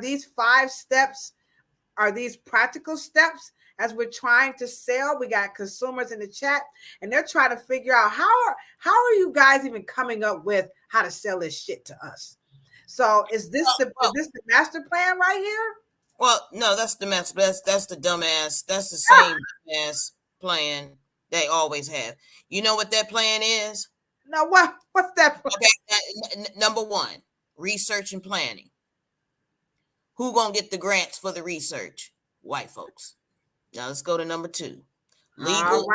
these 5 steps? Are these practical steps as we're trying to sell? We got consumers in the chat, and they're trying to figure out how are you guys even coming up with how to sell this shit to us? So is this the master plan right here? Well, no, that's the mess. That's the dumbass. That's the same ass plan they always have. You know what that plan is? No, what's that plan? Okay, number 1, research and planning. Who gonna get the grants for the research? White folks. Now let's go to number 2, legal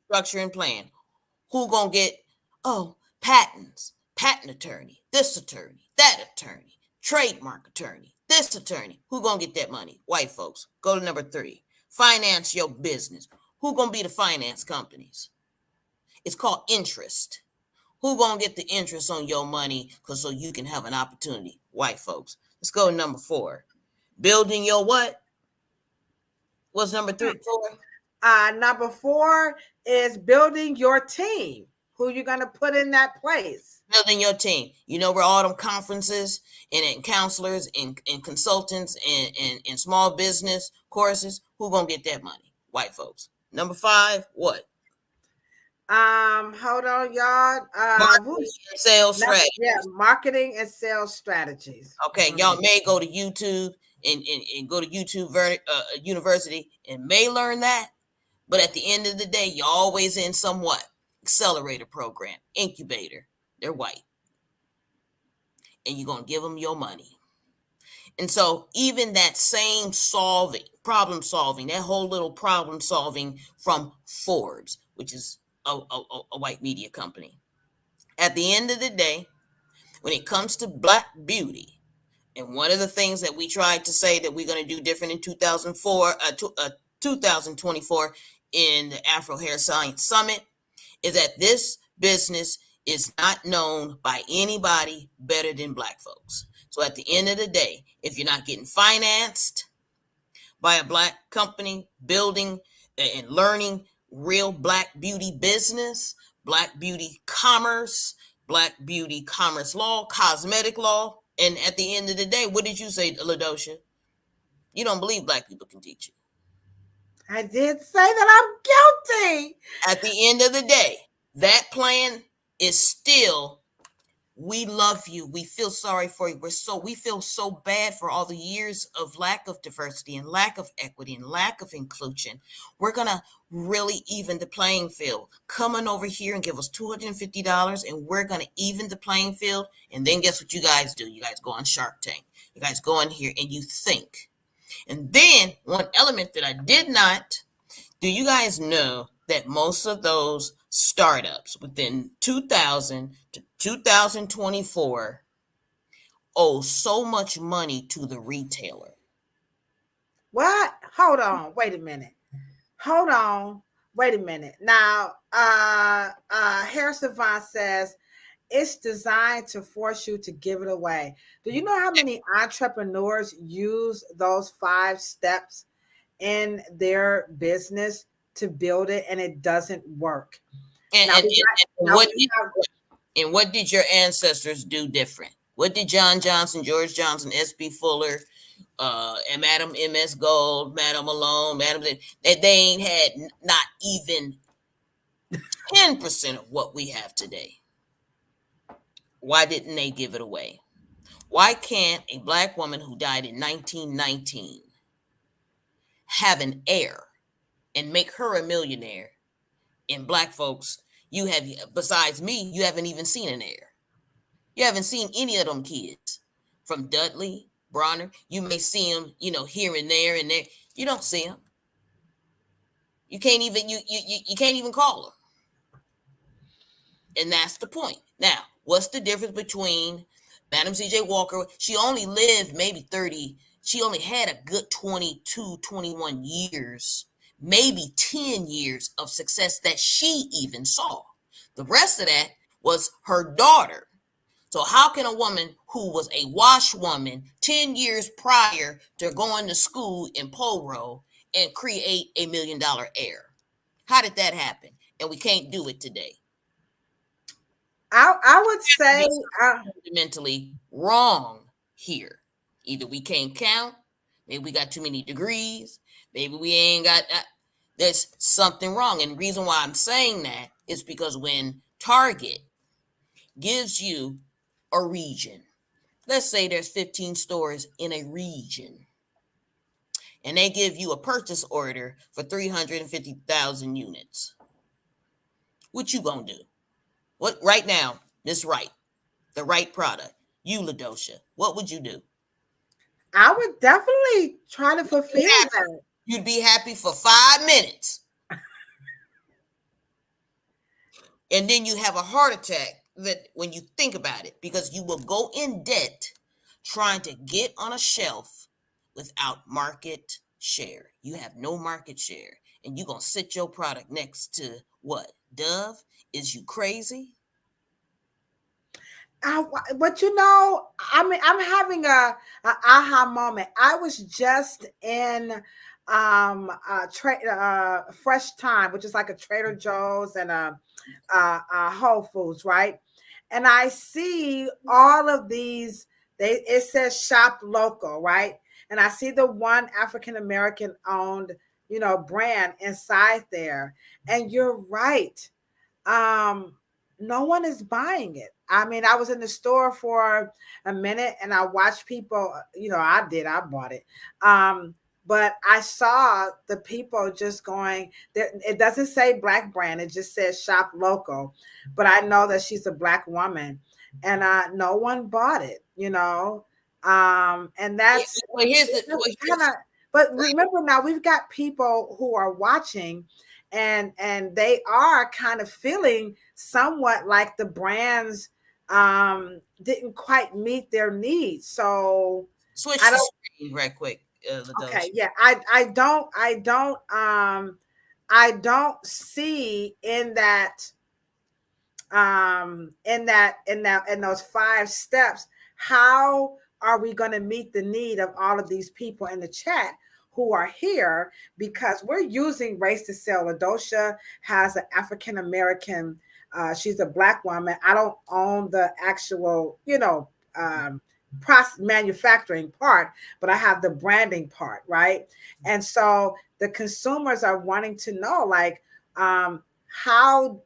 structure and plan. Who gonna get patents? Patent attorney, this attorney, that attorney, trademark attorney, this attorney. Who gonna get that money? White folks. Go to number 3, finance your business. Who gonna be the finance companies? It's called interest. Who gonna get the interest on your money so you can have an opportunity? White folks. Let's go to number 4, building your what? What's number 3? 4? Number 4 is building your team. Who you gonna put in that place? Building your team. You know where all them conferences and counselors and consultants and small business courses, who gonna get that money? White folks. Number 5, what? Hold on, y'all. Sales strategies. Yeah, marketing and sales strategies. Okay, y'all may go to YouTube and go to YouTube University and may learn that, but at the end of the day, you're always in somewhat accelerator program, incubator. They're white, and you're gonna give them your money. And so even that same problem solving, that whole little problem solving from Forbes, which is a white media company. At the end of the day, when it comes to Black beauty, and one of the things that we tried to say that we're going to do different in 2024 in the Afro Hair Science Summit is that this business is not known by anybody better than Black folks. So at the end of the day, if you're not getting financed by a Black company building and learning real Black beauty business, Black beauty commerce, Black beauty commerce law, cosmetic law, and at the end of the day, what did you say, Ladosha? You don't believe Black people can teach you. I did say that I'm guilty. At the end of the day, that plan is still, we love you. We feel sorry for you. We feel so bad for all the years of lack of diversity and lack of equity and lack of inclusion. We're going to really even the playing field. Come on over here and give us $250 and we're going to even the playing field. And then guess what you guys do? You guys go on Shark Tank. You guys go in here and you think. And then one element that I did not, do you guys know that most of those startups within 2000 to 2024 owe so much money to the retailer? What? Hold on. Wait a minute. Now, Hair Savant says it's designed to force you to give it away. Do you know how many entrepreneurs use those 5 steps in their business to build it and it doesn't work? What did your ancestors do different? What did John Johnson, George Johnson, S.B. Fuller, and Madam M.S. Gold, Madam Malone, that they ain't had not even 10% of what we have today? Why didn't they give it away? Why can't a Black woman who died in 1919 have an heir and make her a millionaire? And Black folks, you have, besides me, you haven't even seen an heir. You haven't seen any of them kids from Dudley, Bronner. You may see them, here and there and there. You don't see them. You can't even you can't even call them. And that's the point. Now, what's the difference between Madam C.J. Walker? She only lived maybe 30. She only had a good 22, 21 years, maybe 10 years of success that she even saw. The rest of that was her daughter. So how can a woman who was a washwoman 10 years prior to going to school in Morrow and create $1 million heir? How did that happen? And we can't do it today. I would say fundamentally wrong here. Either we can't count, maybe we got too many degrees, maybe we ain't got there's something wrong. And the reason why I'm saying that is because when Target gives you a region, let's say there's 15 stores in a region, and they give you a purchase order for 350,000 units, what you gonna do? What right now, Miss Wright, the right product, you Ladosha, what would you do? I would definitely try to fulfill that. You'd be happy for 5 minutes. And then you have a heart attack that when you think about it, because you will go in debt trying to get on a shelf without market share. You have no market share. And you're going to sit your product next to what? Dove? Is you crazy? But you know, I mean, I'm having a aha moment. I was just in Fresh Time, which is like a Trader Joe's and a Whole Foods, right? And I see all of these. It says shop local, right? And I see the one African American owned, brand inside there. And you're right. No one is buying it. I mean, I was in the store for a minute and I watched people, I bought it. But I saw the people just going there. It doesn't say black brand, it just says shop local. But I know that she's a black woman and no one bought it, and that's but remember now we've got people who are watching and they are kind of feeling somewhat like the brands didn't quite meet their needs. So switch the screen right quick. Okay, yeah, I don't see in those 5 steps how are we going to meet the need of all of these people in the chat who are here, because we're using race to sell. Ladosha has an African American, she's a black woman. I don't own the actual, process manufacturing part, but I have the branding part, right? And so the consumers are wanting to know, like, how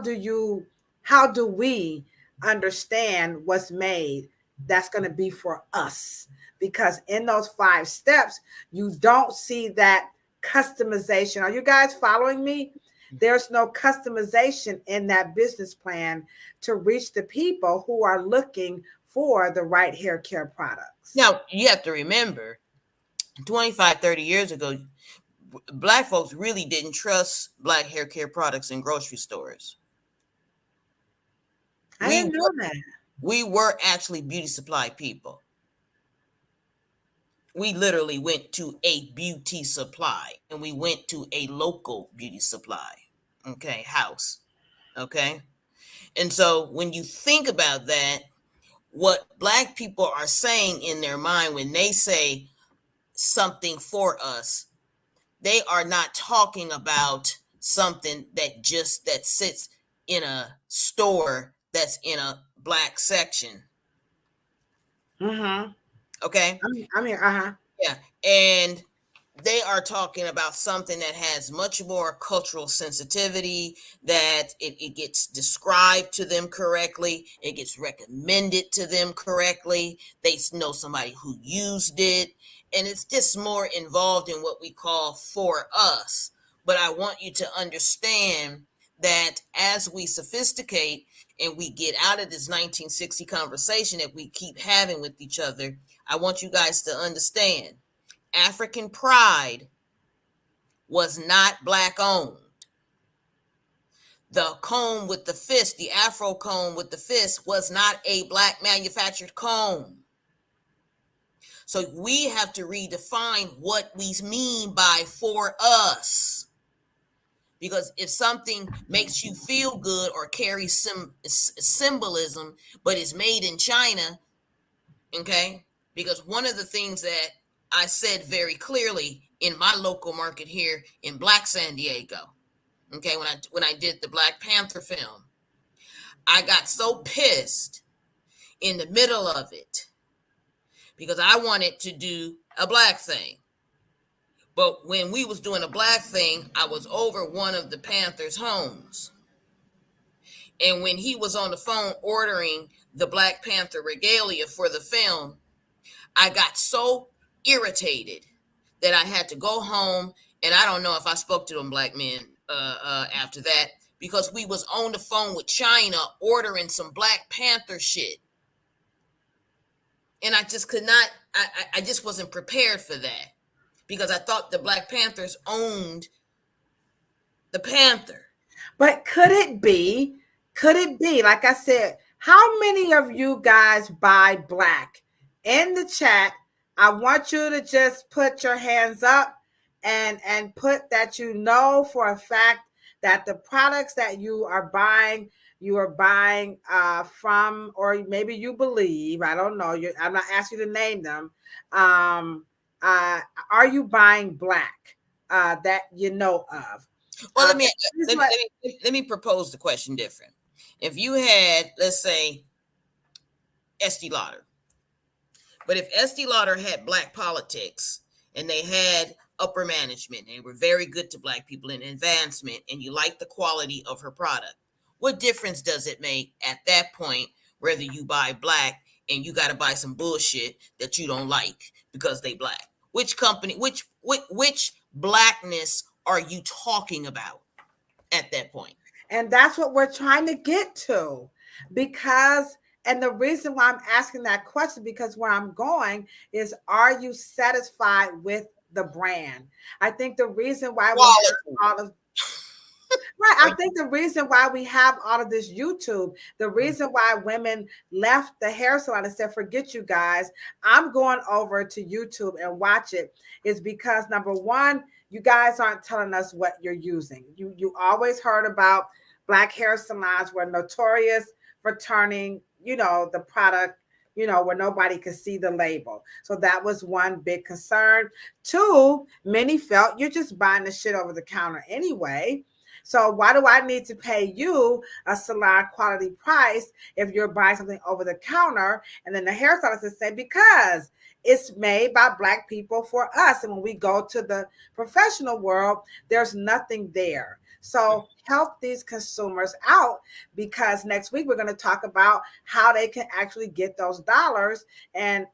do we understand what's made that's going to be for us? Because in those 5 steps, you don't see that customization. Are you guys following me? There's no customization in that business plan to reach the people who are looking for the right hair care products. Now, you have to remember, 25, 30 years ago, Black folks really didn't trust Black hair care products in grocery stores. I didn't know that. We were actually beauty supply people. We literally went to a beauty supply and we went to a local beauty supply, house, And so when you think about that, what Black people are saying in their mind when they say something for us, they are not talking about something that sits in a store that's in a Black section. Mm-hmm. Okay. I mean, Yeah. And they are talking about something that has much more cultural sensitivity, that it gets described to them correctly. It gets recommended to them correctly. They know somebody who used it. And it's just more involved in what we call for us. But I want you to understand that as we sophisticate and we get out of this 1960 conversation that we keep having with each other, I want you guys to understand African pride was not Black owned. The comb with the fist, the Afro comb with the fist, was not a Black manufactured comb. So we have to redefine what we mean by for us. Because if something makes you feel good or carries some symbolism, but is made in China, okay? Because one of the things that I said very clearly in my local market here in Black San Diego, okay, when I did the Black Panther film, I got so pissed in the middle of it because I wanted to do a black thing. But when we was doing a black thing, I was over one of the Panthers' homes. And when he was on the phone ordering the Black Panther regalia for the film, I got so irritated that I had to go home. And I don't know if I spoke to them black men after that, because we was on the phone with China ordering some Black Panther shit. And I just could not, I just wasn't prepared for that, because I thought the Black Panthers owned the Panther. But could it be, like I said, how many of you guys buy black? In the chat, I want you to just put your hands up and put that you know for a fact that the products that you are buying from, or maybe you believe, I don't know, I'm not asking you to name them. Are you buying black that you know of? Well, let me propose the question different. If you had, let's say, Estee Lauder, but if Estee Lauder had black politics and they had upper management, and they were very good to black people in advancement, and you like the quality of her product, what difference does it make at that point whether you buy black and you got to buy some bullshit that you don't like because they black? Which company, which blackness are you talking about at that point? And that's what we're trying to get to, because, and the reason why I'm asking that question, because where I'm going is, are you satisfied with the brand? I think the reason why we have all of right, I think the reason why we have all of this YouTube, the reason why women left the hair salon and said, forget you guys, I'm going over to YouTube and watch it, is because, number one, you guys aren't telling us what you're using. You always heard about black hair salons were notorious for turning, the product, where nobody could see the label. So that was one big concern. Two, many felt you're just buying the shit over the counter anyway. So why do I need to pay you a salon quality price if you're buying something over the counter? And then the hairstylist say, because it's made by black people for us. And when we go to the professional world, there's nothing there. So help these consumers out, because next week we're going to talk about how they can actually get those dollars. And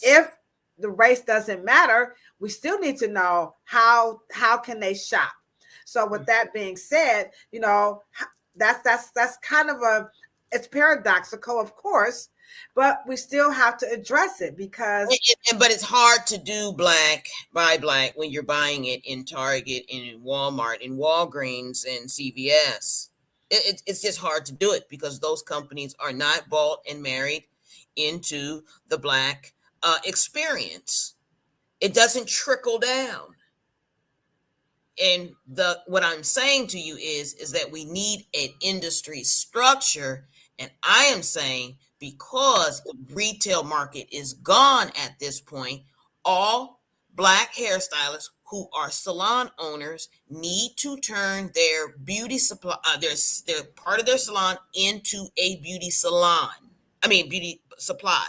if the race doesn't matter, we still need to know how can they shop. So with that being said, that's kind of it's paradoxical, of course, but we still have to address it, because but it's hard to do buy black when you're buying it in Target and in Walmart, in Walgreens and CVS. It's just hard to do it because those companies are not bought and married into the black experience. It doesn't trickle down. And what I'm saying to you is that we need an industry structure. And I am saying, because the retail market is gone at this point, all black hairstylists who are salon owners need to turn their beauty supply, their part of their salon, into a beauty salon. Beauty supply.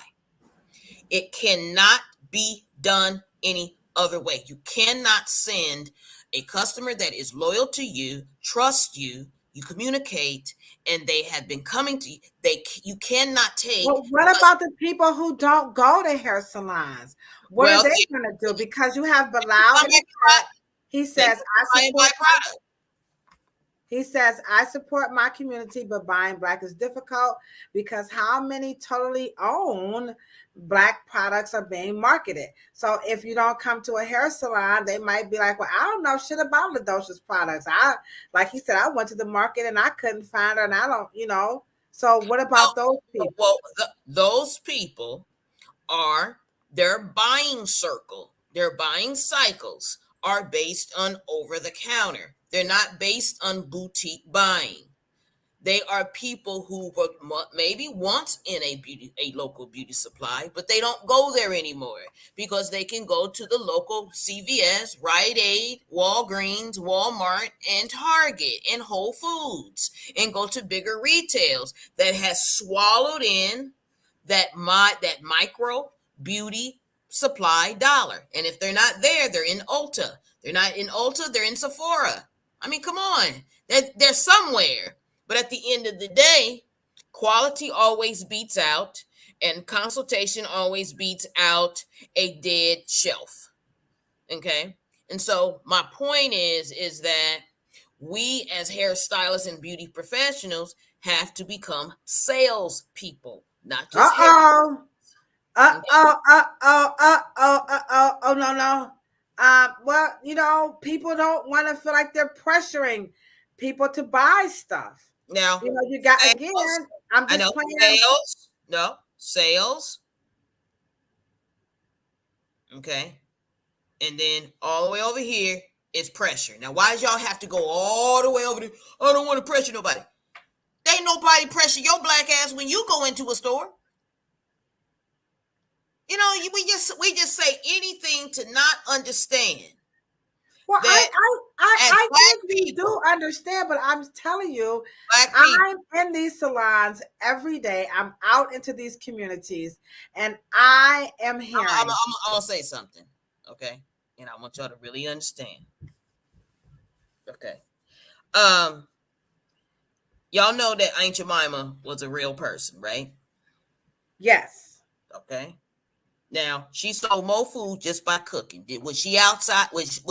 It cannot be done any other way. You cannot send a customer that is loyal to you, trust you, you communicate, and they have been coming to you. You cannot take. Well, what about the people who don't go to hair salons? What are they going to do? Because you have Bilal. He says, I support my community, but buying black is difficult because how many totally owned black products are being marketed? So if you don't come to a hair salon, they might be like, well, I don't know shit about Ladosha's products. Like he said, I went to the market and I couldn't find her, and I don't, So what about those people? Well, those people their buying circle, their buying cycles are based on over the counter. They're not based on boutique buying. They are people who were maybe once in a local beauty supply, but they don't go there anymore because they can go to the local CVS, Rite Aid, Walgreens, Walmart, and Target and Whole Foods, and go to bigger retails that has swallowed in that micro beauty supply dollar. And if they're not there, they're in Ulta. They're not in Ulta, they're in Sephora. I mean, come on, they're somewhere. But at the end of the day, quality always beats out, and consultation always beats out a dead shelf. Okay? And so my point is that we as hairstylists and beauty professionals have to become salespeople, not just Uh-oh. Oh, no. Well, people don't want to feel like they're pressuring people to buy stuff. Now, You got, sales, again, I'm I just know playing. sales. Okay. And then all the way over here is pressure. Now, why does y'all have to go all the way over there? I don't want to pressure nobody. Ain't nobody pressure your black ass when you go into a store. We just say anything to not understand. Well, I think we do understand, but I'm telling you, I'm in these salons every day. I'm out into these communities, and I am hearing. I'm gonna say something, okay? And I want y'all to really understand. Okay. Y'all know that Aunt Jemima was a real person, right? Yes. Okay. Now, she sold more food just by cooking. Was she outside? Was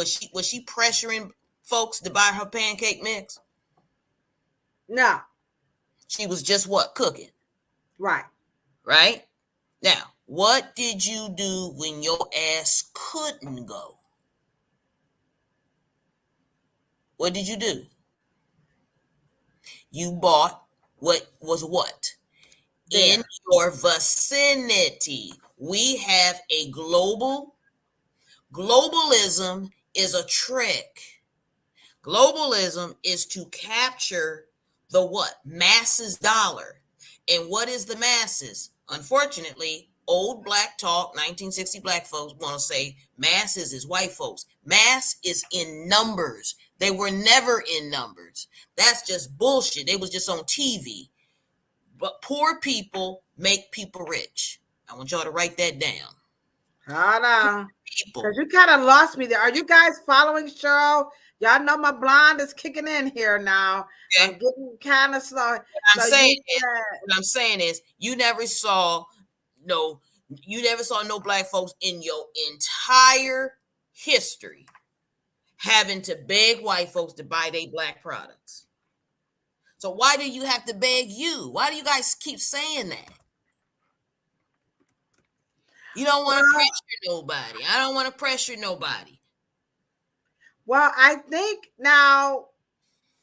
she pressuring folks to buy her pancake mix? No. She was just what? Cooking. Right. Right? Now, what did you do when your ass couldn't go? What did you do? You bought what was what? There. In your vicinity. We have a globalism is a trick. Globalism is to capture the what? Masses dollar. And what is the masses? Unfortunately, old black talk, 1960 black folks want to say masses is white folks. Mass is in numbers. They were never in numbers. That's just bullshit. They was just on TV. But poor people make people rich. I want y'all to write that down. Hold on. Because you kind of lost me there. Are you guys following Cheryl? Y'all know my blonde is kicking in here now. Okay. I'm getting kind of slow. What I'm saying is you never saw no black folks in your entire history having to beg white folks to buy their black products. So why do you have to beg you? Why do you guys keep saying that? You don't want to pressure nobody. I don't want to pressure nobody. Well, I think now,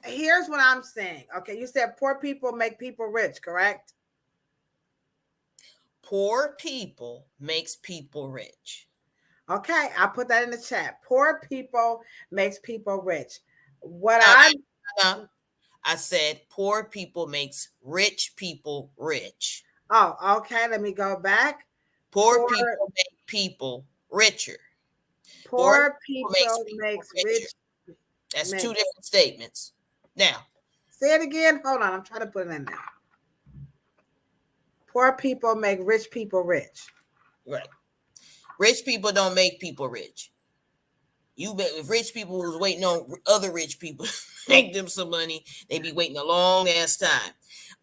here's what I'm saying. Okay, you said poor people make people rich, correct? Poor people makes people rich. Okay, I'll put that in the chat. Poor people makes people rich. I said poor people makes rich people rich. Oh, okay. Let me go back. Poor people make people richer. Poor people makes rich. That's two different statements. Now, say it again. Hold on. I'm trying to put it in now. Poor people make rich people rich. Right. Rich people don't make people rich. You bet if rich people who's waiting on other rich people make them some money, they be waiting a long ass time.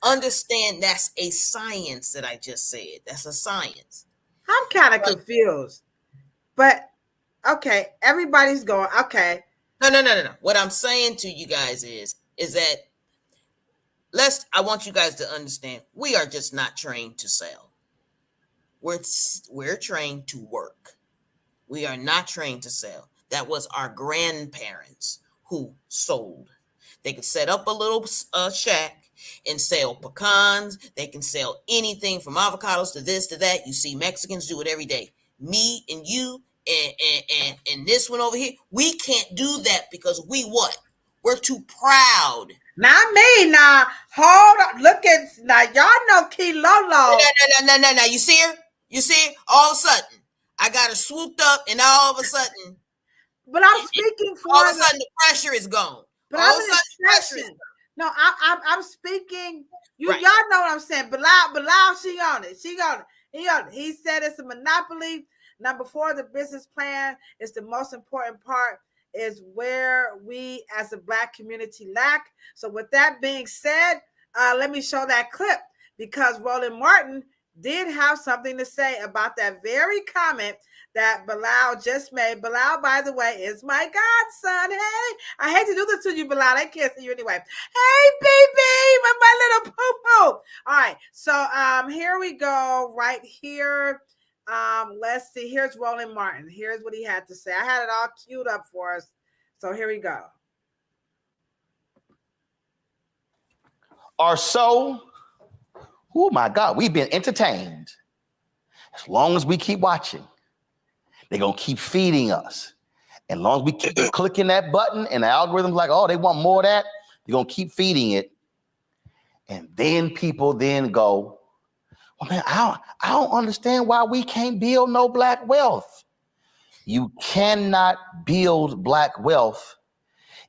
Understand that's a science that I just said. That's a science. I'm kind of confused. But okay, everybody's going, okay. No. What I'm saying to you guys is that I want you guys to understand, we are just not trained to sell. We're trained to work. We are not trained to sell. That was our grandparents who sold. They could set up a little shack and sell pecans. They can sell anything from avocados to this to that. You see Mexicans do it every day. Me and you and this one over here, we can't do that because we what? We're too proud. Not me. Now, hold on. Look at, now, y'all know Key Lo Lo. No. You see her? You see her? All of a sudden, I got her swooped up, and all of a sudden. But I'm speaking for all of a sudden the pressure is gone. But all I'm of a an sudden the pressure is exception. gone. No, I'm speaking. Y'all Right. know what I'm saying. Bilal, she on it. She on it. He on it. He said it's a monopoly. Number 4, the business plan is the most important part. Is where we as a Black community lack. So with that being said, let me show that clip, because Roland Martin did have something to say about that very comment that Bilal just made. Bilal, by the way, is my godson. Hey, I hate to do this to you, Bilal. I can't see you anyway. Hey, baby, my little poo-poo. All right, so here we go, right here. Let's see. Here's Roland Martin. Here's what he had to say. I had it all queued up for us. So here we go. Are so, oh my God, we've been entertained. As long as we keep watching, they're going to keep feeding us. And as long as we keep clicking that button and the algorithm's like, oh, they want more of that, they're going to keep feeding it. And then people then go, well, man, I don't understand why we can't build no Black wealth. You cannot build Black wealth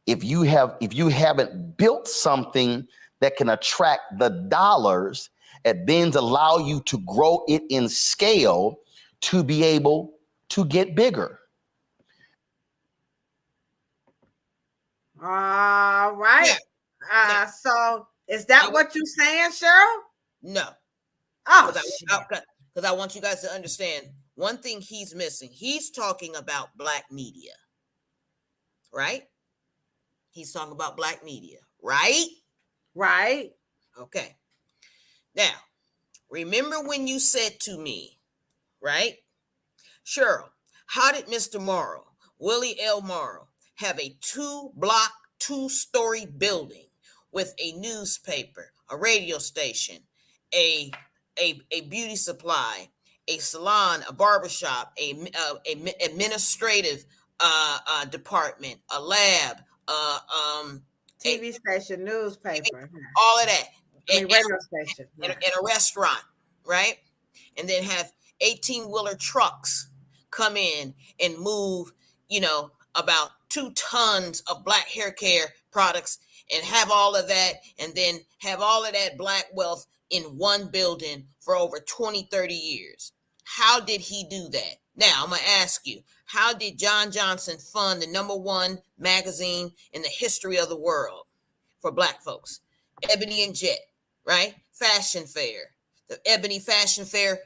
if you haven't built something that can attract the dollars and then allow you to grow it in scale to be able to get bigger. All right. Yeah. So is that what you're saying, Cheryl? No. Oh, because I want you guys to understand one thing he's missing. He's talking about Black media, right? He's talking about Black media, right? Right. Okay. Now, remember when you said to me, right? Cheryl, how did Mr. Morrow, Willie L. Morrow, have a 2-block, 2-story building with a newspaper, a radio station, a beauty supply, a salon, a barbershop, a administrative department, a lab, TV station, newspaper, all of that, radio station, and a restaurant, right? And then have 18-wheeler trucks come in and move, about 2 tons of Black hair care products, and have all of that, and then have all of that Black wealth in one building for over 20, 30 years. How did he do that? Now, I'm going to ask you, how did John Johnson fund the #1 magazine in the history of the world for Black folks? Ebony and Jet, right? Fashion Fair, the Ebony Fashion Fair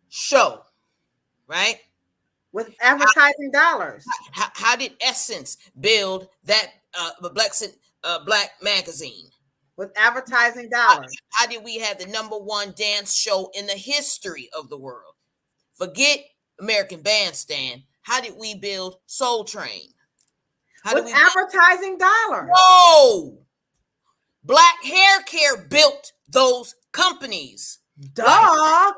show, right? With advertising dollars. How did Essence build that Black magazine? With advertising dollars. How did we have the #1 dance show in the history of the world? Forget American Bandstand. How did we build Soul Train? With advertising dollars. No! Black hair care built those companies. Duh.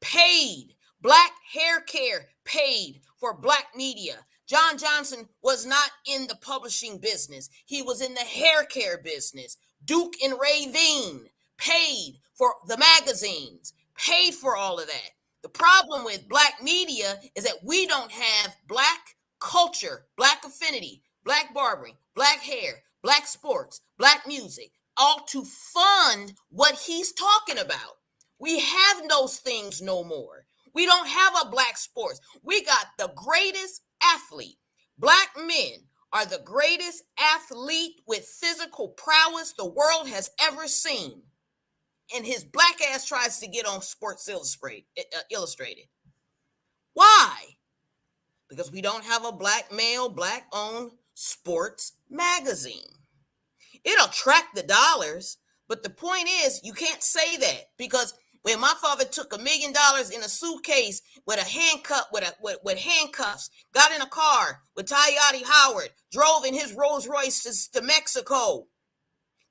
Paid. Black hair care paid for Black media. John Johnson was not in the publishing business. He was in the hair care business. Duke and Ravine paid for the magazines, paid for all of that. The problem with Black media is that we don't have Black culture, Black affinity, Black barbering, Black hair, Black sports, Black music, all to fund what he's talking about. We have those things no more. We don't have a Black sports. We got the greatest athlete. Black men are the greatest athlete with physical prowess the world has ever seen. And his Black ass tries to get on Sports Illustrated. Why? Because we don't have a Black male, Black-owned sports magazine. It'll attract the dollars, but the point is you can't say that, because when my father took $1 million in a suitcase with a handcuff, with handcuffs, got in a car with Tayati Howard, drove in his Rolls Royce to Mexico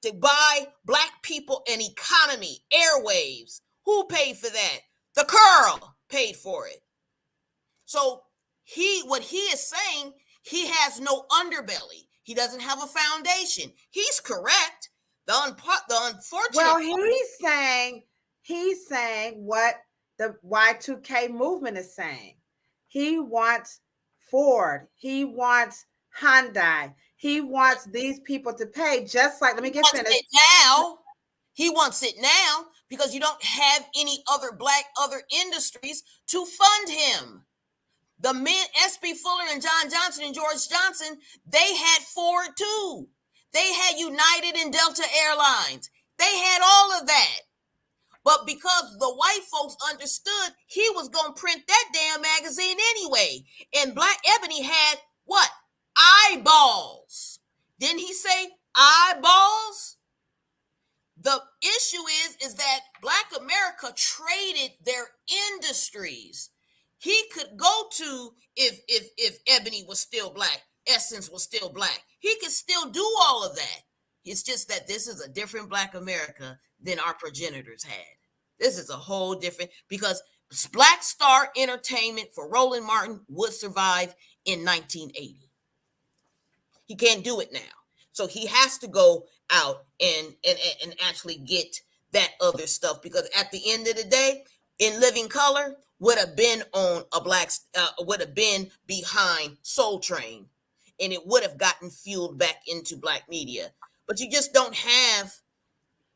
to buy Black people an economy, airwaves. Who paid for that? The Curl paid for it. So what he is saying, he has no underbelly. He doesn't have a foundation. He's correct. The unfortunate. Well, he's saying what the Y2K movement is saying. He wants Ford. He wants Hyundai. He wants these people to pay, just like, let me get finished. He wants it now because you don't have any other industries to fund him. The men, S.B. Fuller and John Johnson and George Johnson, they had Ford too. They had United and Delta Airlines. They had all of that. But because the white folks understood, he was going to print that damn magazine anyway. And Black Ebony had what? Eyeballs. Didn't he say eyeballs? The issue is that Black America traded their industries. He could go to, if Ebony was still Black, Essence was still Black, he could still do all of that. It's just that this is a different Black America than our progenitors had. This is a whole different, because Black Star Entertainment for Roland Martin would survive in 1980. He can't do it now. So he has to go out and actually get that other stuff, because at the end of the day, In Living Color would have been on would have been behind Soul Train, and it would have gotten fueled back into Black media. But you just don't have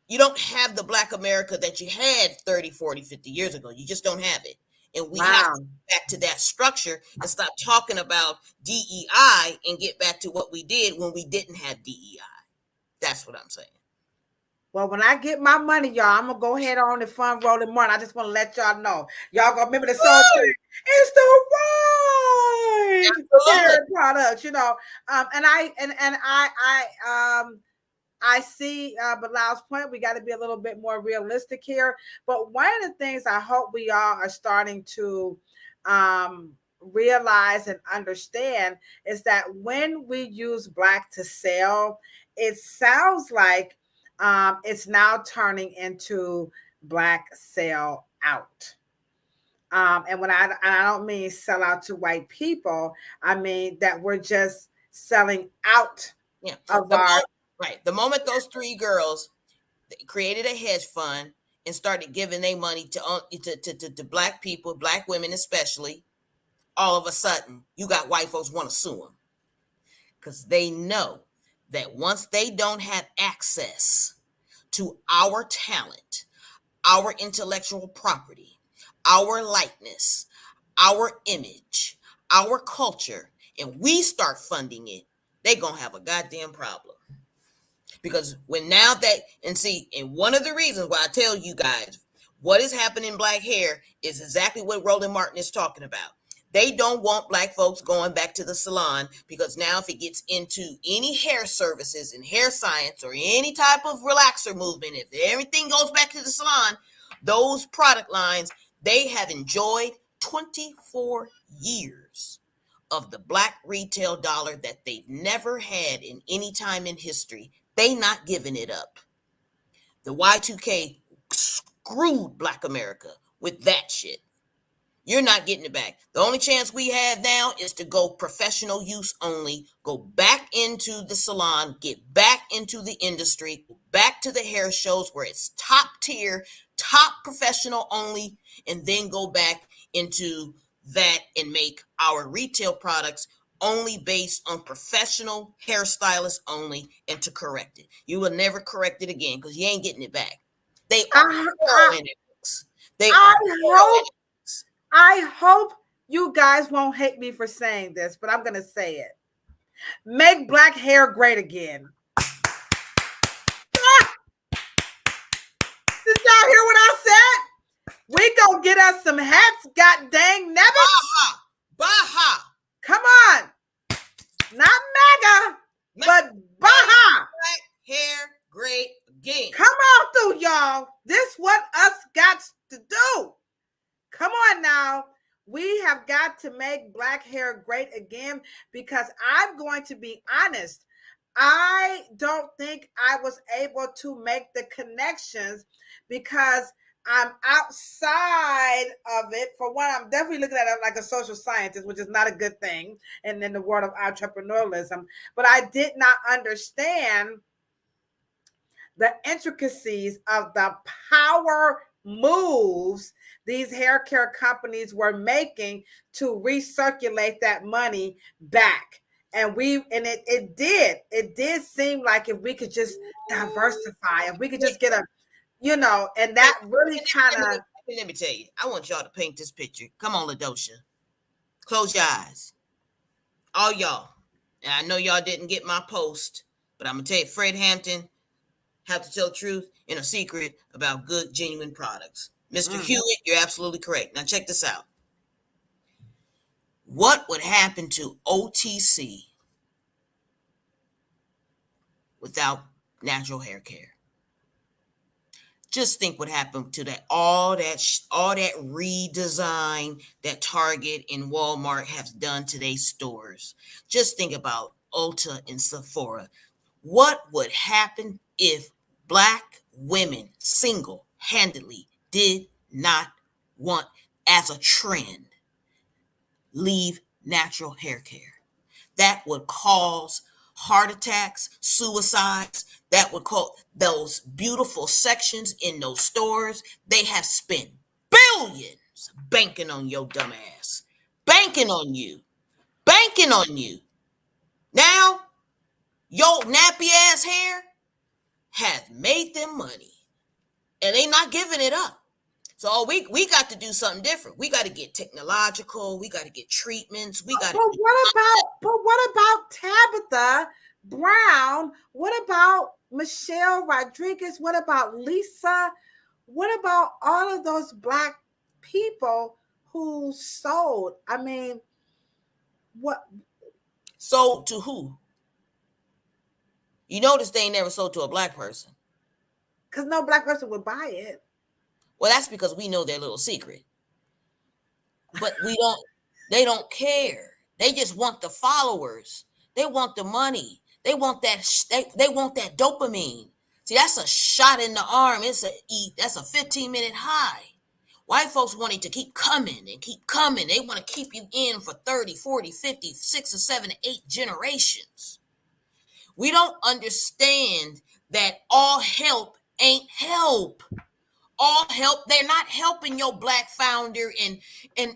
the Black America that you had 30, 40, 50 years ago. You just don't have it. And we have to get back to that structure and stop talking about DEI and get back to what we did when we didn't have DEI. That's what I'm saying. Well, when I get my money, y'all, I'm going to go ahead on and fund Roland Martin. I just want to let y'all know. Y'all going to remember the song? It's the right products, And I see Bilal's point. We got to be a little bit more realistic here. But one of the things I hope we all are starting to realize and understand is that when we use Black to sell, it sounds like it's now turning into Black sell out. And when I don't mean sell out to white people, I mean that we're just selling out of our. Right. The moment those three girls created a hedge fund and started giving their money to Black people, Black women especially, all of a sudden you got white folks want to sue them, because they know that once they don't have access to our talent, our intellectual property, our likeness, our image, our culture, and we start funding it, they're going to have a goddamn problem. Because when now that, and one of the reasons why I tell you guys what is happening in Black hair is exactly what Roland Martin is talking about. They don't want Black folks going back to the salon, because now if it gets into any hair services and hair science or any type of relaxer movement, if everything goes back to the salon, those product lines, they have enjoyed 24 years of the Black retail dollar that they've never had in any time in history. They not giving it up. The Y2K screwed Black America with that shit. You're not getting it back. The only chance we have now is to go professional use only, go back into the salon, get back into the industry, back to the hair shows where it's top tier, top professional only, and then go back into that and make our retail products only based on professional hairstylists only, and to correct it. You will never correct it again, because you ain't getting it back. They are I hope you guys won't hate me for saying this, but I'm going to say it. Make Black hair great again. Did y'all hear what I said? We gonna get us some hats, god dang nabbit. Baha. Come on. Not MAGA, but Baha. Black hair great again. Come on through, y'all. This what us got to do. Come on now. We have got to make Black hair great again, because I'm going to be honest. I don't think I was able to make the connections, because I'm outside of it. For one, I'm definitely looking at it like a social scientist, which is not a good thing. And in the world of entrepreneurialism, but I did not understand the intricacies of the power moves these hair care companies were making to recirculate that money back. And it did seem like if we could just diversify, if we could just get a, and that really kind of. Let me tell you, I want y'all to paint this picture. Come on, Ladosha. Close your eyes. All y'all. And I know y'all didn't get my post, but I'm going to tell you, Fred Hampton have to tell the truth in a secret about good, genuine products. Mr. Hewitt, you're absolutely correct. Now check this out. What would happen to OTC without natural hair care? Just think what happened to that all that redesign that Target and Walmart have done to their stores. Just think about Ulta and Sephora. What would happen if Black women single-handedly did not want, as a trend, leave natural hair care? That would cause heart attacks, suicides. That would cause those beautiful sections in those stores. They have spent billions banking on your dumb ass, banking on you. Now, your nappy ass hair has made them money, and they not giving it up. So we got to do something different. We got to get technological. We got to get treatments. We got. But what about Tabitha Brown? What about Michelle Rodriguez? What about Lisa? What about all of those Black people who sold? I mean, what? Sold to who? You notice they ain't never sold to a Black person. Because no Black person would buy it. Well, that's because we know their little secret. But they don't care. They just want the followers. They want the money. They want that they want that dopamine. See, that's a shot in the arm. That's a 15-minute high. White folks want it to keep coming and keep coming. They want to keep you in for 30, 40, 50, 6 or 7 or 8 generations. We don't understand that all help ain't help. All help, they're not helping your Black founder and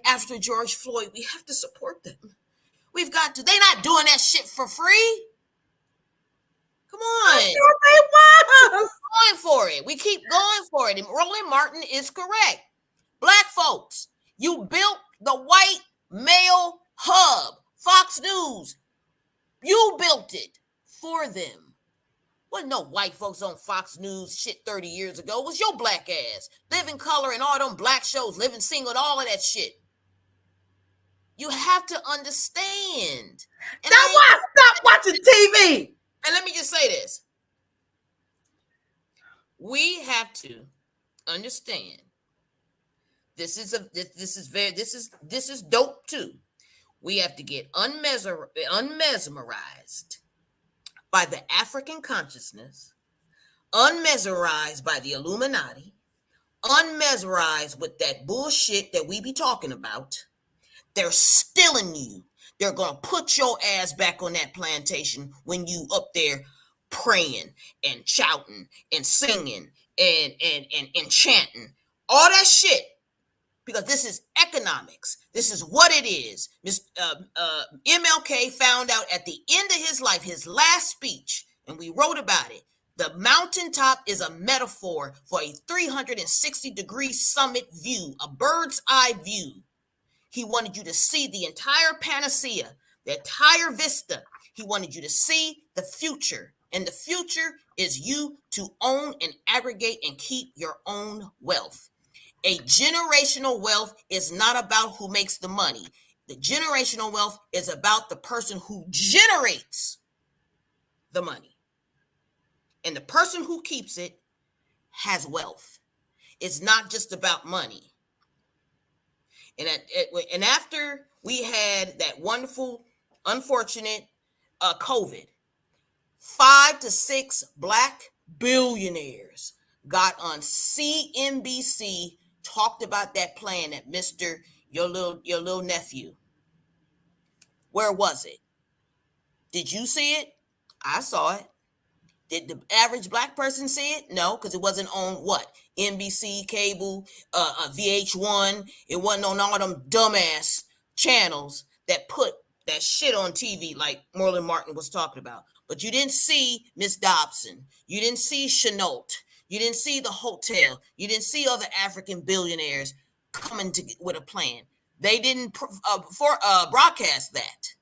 after George Floyd. We have to support them. We've got to. They're not doing that shit for free. Come on. They was. Going for it. We keep going for it. And Roland Martin is correct. Black folks, you built the white male hub, Fox News. You built it for them. Wasn't no white folks on Fox News shit 30 years ago. It was your Black ass. Living Color and all them Black shows, Living Single and all of that shit. You have to understand. And Stop watching TV. And let me just say this. We have to understand. This is dope too. We have to get unmesmerized by the African consciousness, unmesmerized by the Illuminati, unmesmerized with that bullshit that we be talking about. They're stealing you. They're going to put your ass back on that plantation when you up there praying and shouting and singing and chanting. All that shit. Because this is economics. This is what it is. MLK found out at the end of his life, his last speech, and we wrote about it. The mountaintop is a metaphor for a 360-degree summit view, a bird's eye view. He wanted you to see the entire panacea, the entire vista. He wanted you to see the future. And the future is you to own and aggregate and keep your own wealth. A generational wealth is not about who makes the money. The generational wealth is about the person who generates the money. And the person who keeps it has wealth. It's not just about money. And after we had that wonderful, unfortunate COVID, 5 to 6 Black billionaires got on CNBC, talked about that plan that your little nephew. Where was it? Did you see it? I saw it. Did the average black person see it? No, because it wasn't on what? NBC, cable, VH1. It wasn't on all them dumbass channels that put that shit on TV like Merlin Martin was talking about. But you didn't see Miss Dobson. You didn't see Chenault. You didn't see the hotel. You didn't see other African billionaires coming with a plan. They didn't broadcast that.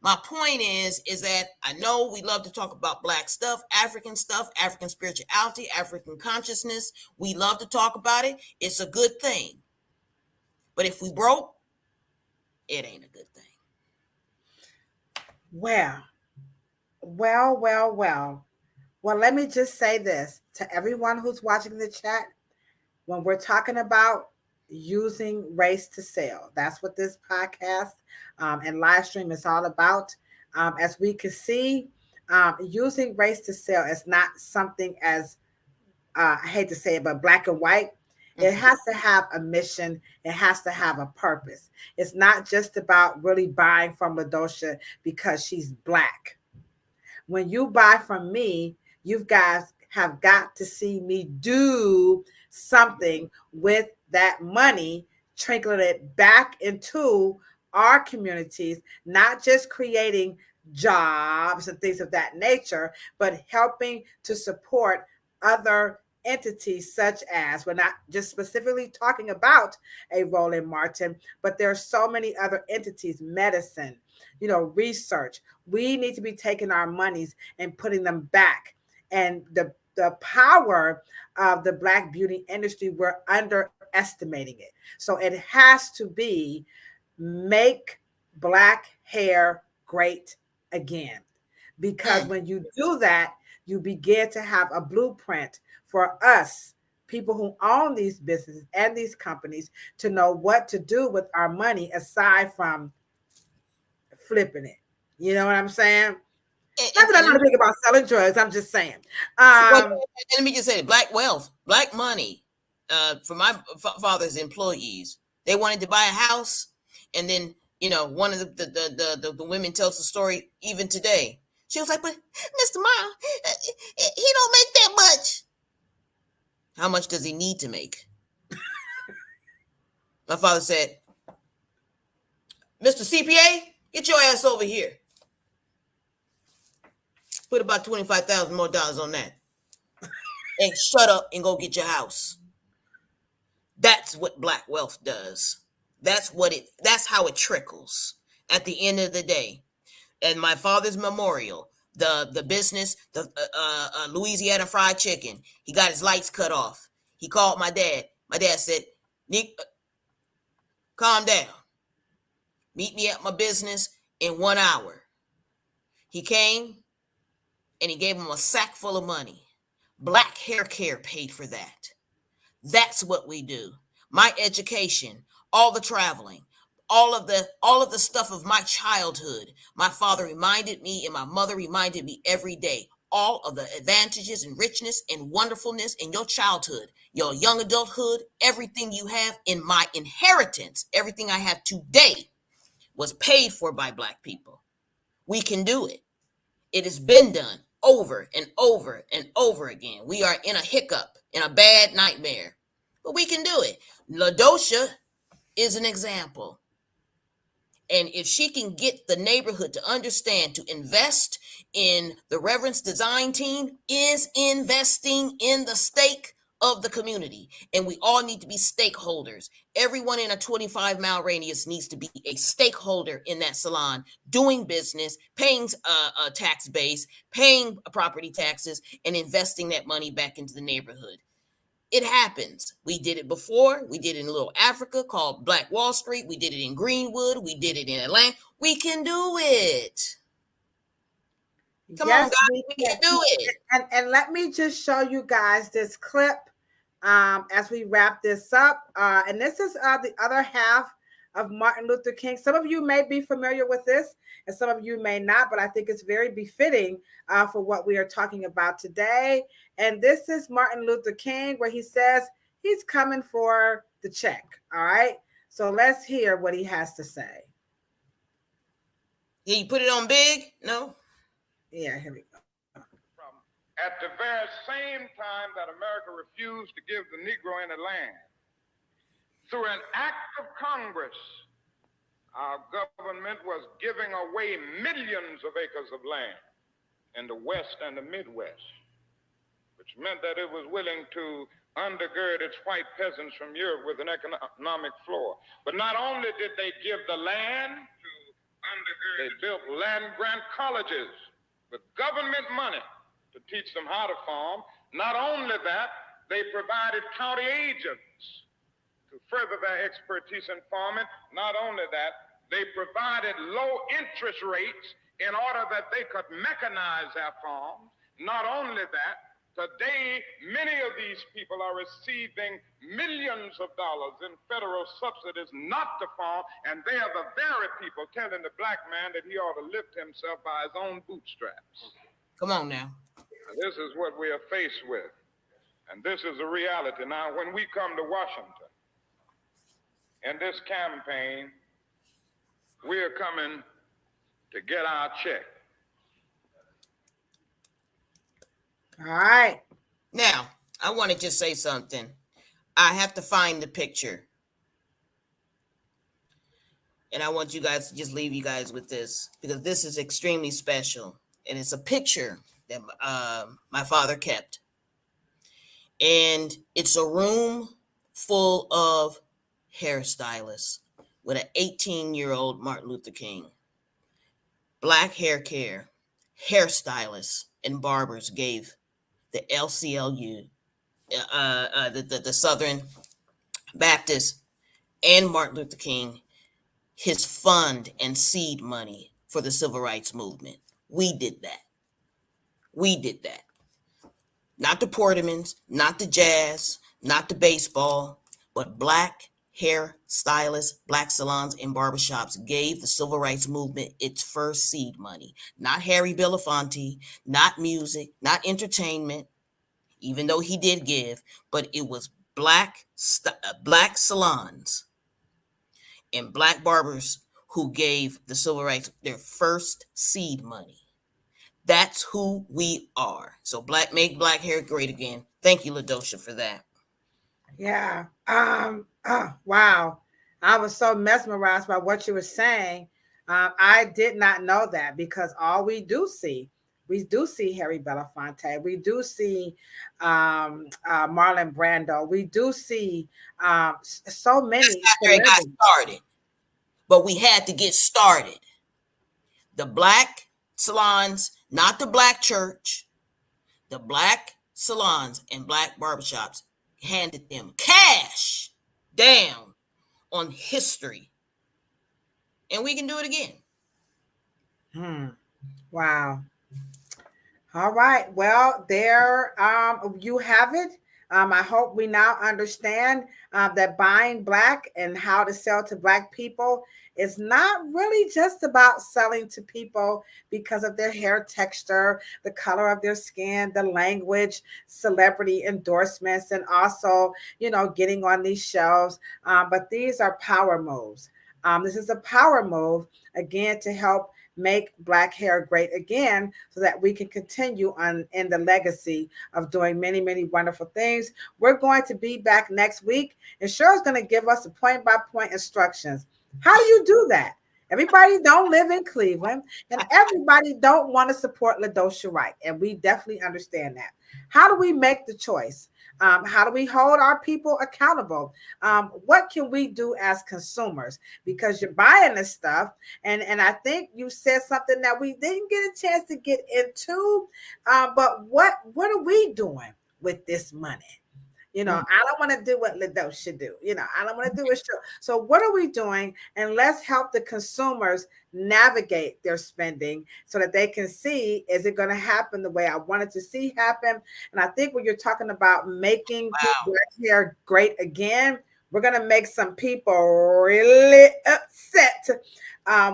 My point is that I know we love to talk about black stuff, African spirituality, African consciousness. We love to talk about it. It's a good thing. But if we broke, it ain't a good thing. Well, let me just say this to everyone who's watching the chat. When we're talking about using race to sell, that's what this podcast and live stream is all about. As we can see, using race to sell is not something as, I hate to say it, but black and white. It has to have a mission. It has to have a purpose. It's not just about really buying from Ladosha because she's black. When you buy from me, you guys have got to see me do something with that money, trickling it back into our communities, not just creating jobs and things of that nature, but helping to support other entities, such as, we're not just specifically talking about a Roland Martin, but there are so many other entities, medicine, research. We need to be taking our monies and putting them back. And the power of the Black beauty industry, we're underestimating it. So it has to be make Black hair great again. Because when you do that, you begin to have a blueprint for us, people who own these businesses and these companies, to know what to do with our money aside from flipping it. You know what I'm saying? Not that I'm not thinking about selling drugs. I'm just saying. Let me just say, black wealth, black money, for my father's employees, they wanted to buy a house, and then one of the women tells the story even today. She was like, "But Mr. Morrow, he don't make that much." How much does he need to make? My father said, "Mr. CPA, get your ass over here. Put about $25,000 more on that. And shut up and go get your house." That's what black wealth does. That's how it trickles at the end of the day. And my father's memorial, the business, the Louisiana Fried Chicken, he got his lights cut off. He called my dad. My dad said, "Nick, calm down. Meet me at my business in 1 hour." He came and he gave him a sack full of money. Black haircare paid for that. That's what we do. My education, all the traveling, all of the stuff of my childhood. My father reminded me and my mother reminded me every day. All of the advantages and richness and wonderfulness in your childhood, your young adulthood, everything you have in my inheritance, everything I have today was paid for by black people. We can do it. It has been done over and over and over again. We are in a hiccup, in a bad nightmare, but we can do it. Ladosha is an example. And if she can get the neighborhood to understand, to invest in the Reverence Design Team, is investing in the stake of the community. And we all need to be stakeholders. Everyone in a 25-mile radius needs to be a stakeholder in that salon, doing business, paying a tax base, paying property taxes, and investing that money back into the neighborhood. It happens. We did it before. We did it in Little Africa called Black Wall Street. We did it in Greenwood. We did it in Atlanta. We can do it. Come on, guys. We can do it. And let me just show you guys this clip as we wrap this up. And this is the other half of Martin Luther King. Some of you may be familiar with this, and some of you may not, but I think it's very befitting for what we are talking about today. And this is Martin Luther King, where he says he's coming for the check. All right. So let's hear what he has to say. Yeah, you put it on big? No? Yeah, here we go. At the very same time that America refused to give the Negro any land, through an act of Congress, our government was giving away millions of acres of land in the West and the Midwest, which meant that it was willing to undergird its white peasants from Europe with an economic floor. But not only did they give the land to undergird, they built land grant colleges with government money to teach them how to farm. Not only that, they provided county agents to further their expertise in farming. Not only that, they provided low interest rates in order that they could mechanize their farms. Not only that, today many of these people are receiving millions of dollars in federal subsidies not to farm, and they are the very people telling the black man that he ought to lift himself by his own bootstraps. Come on now. This is what we are faced with, and this is a reality. Now, when we come to Washington in this campaign, we are coming to get our check. All right. Now, I want to just say something. I have to find the picture. And I want you guys to just leave you guys with this, because this is extremely special. And it's a picture that my father kept. And it's a room full of hairstylists with an 18-year-old Martin Luther King. Black hair care, hairstylists and barbers gave the LCLU, the Southern Baptist, and Martin Luther King his fund and seed money for the civil rights movement. We did that. We did that. Not the Portmans, not the jazz, not the baseball, but black hair stylists, black salons, and barbershops gave the civil rights movement its first seed money. Not Harry Belafonte, not music, not entertainment, even though he did give, but it was black salons and black barbers who gave the civil rights their first seed money. That's who we are. So make black hair great again. Thank you, Ladosha, for that. Yeah. Wow. I was so mesmerized by what you were saying. I did not know that, because all we do see Harry Belafonte. We do see Marlon Brando. We do see so many. That's got started, but we had to get started. The black salons, not the black church, the black salons and black barbershops handed them cash down on history. And we can do it again. Wow. All right. Well, there you have it. I hope we now understand that buying black and how to sell to black people is not really just about selling to people because of their hair texture, the color of their skin, the language, celebrity endorsements, and also, getting on these shelves. But these are power moves. This is a power move, again, to help make black hair great again, so that we can continue on in the legacy of doing many, many wonderful things. We're going to be back next week, and Cheryl's going to give us a point-by-point instructions. How do you do that? Everybody don't live in Cleveland, and everybody don't want to support Ladosha Wright, and we definitely understand that. How do we make the choice? How do we hold our people accountable? What can we do as consumers? Because you're buying this stuff, and I think you said something that we didn't get a chance to get into. But what are we doing with this money? I don't want to do what Ladosha do. I don't want to do it. So what are we doing? And let's help the consumers navigate their spending so that they can see, is it going to happen the way I wanted to see happen? And I think when you're talking about making black hair great again, We're going to make some people really upset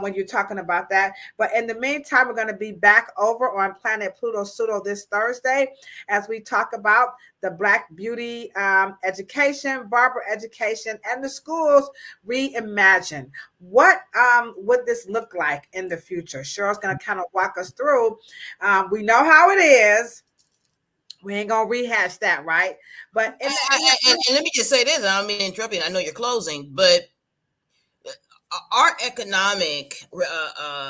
when you're talking about that. But in the meantime, we're going to be back over on Planet Pluto Pseudo this Thursday as we talk about the Black beauty education, barber education, and the schools reimagine. What would this look like in the future? Cheryl's going to kind of walk us through. We know how it is. We ain't gonna rehash that, right? But and let me just say this. I don't mean to interrupt you. I know you're closing, but our economic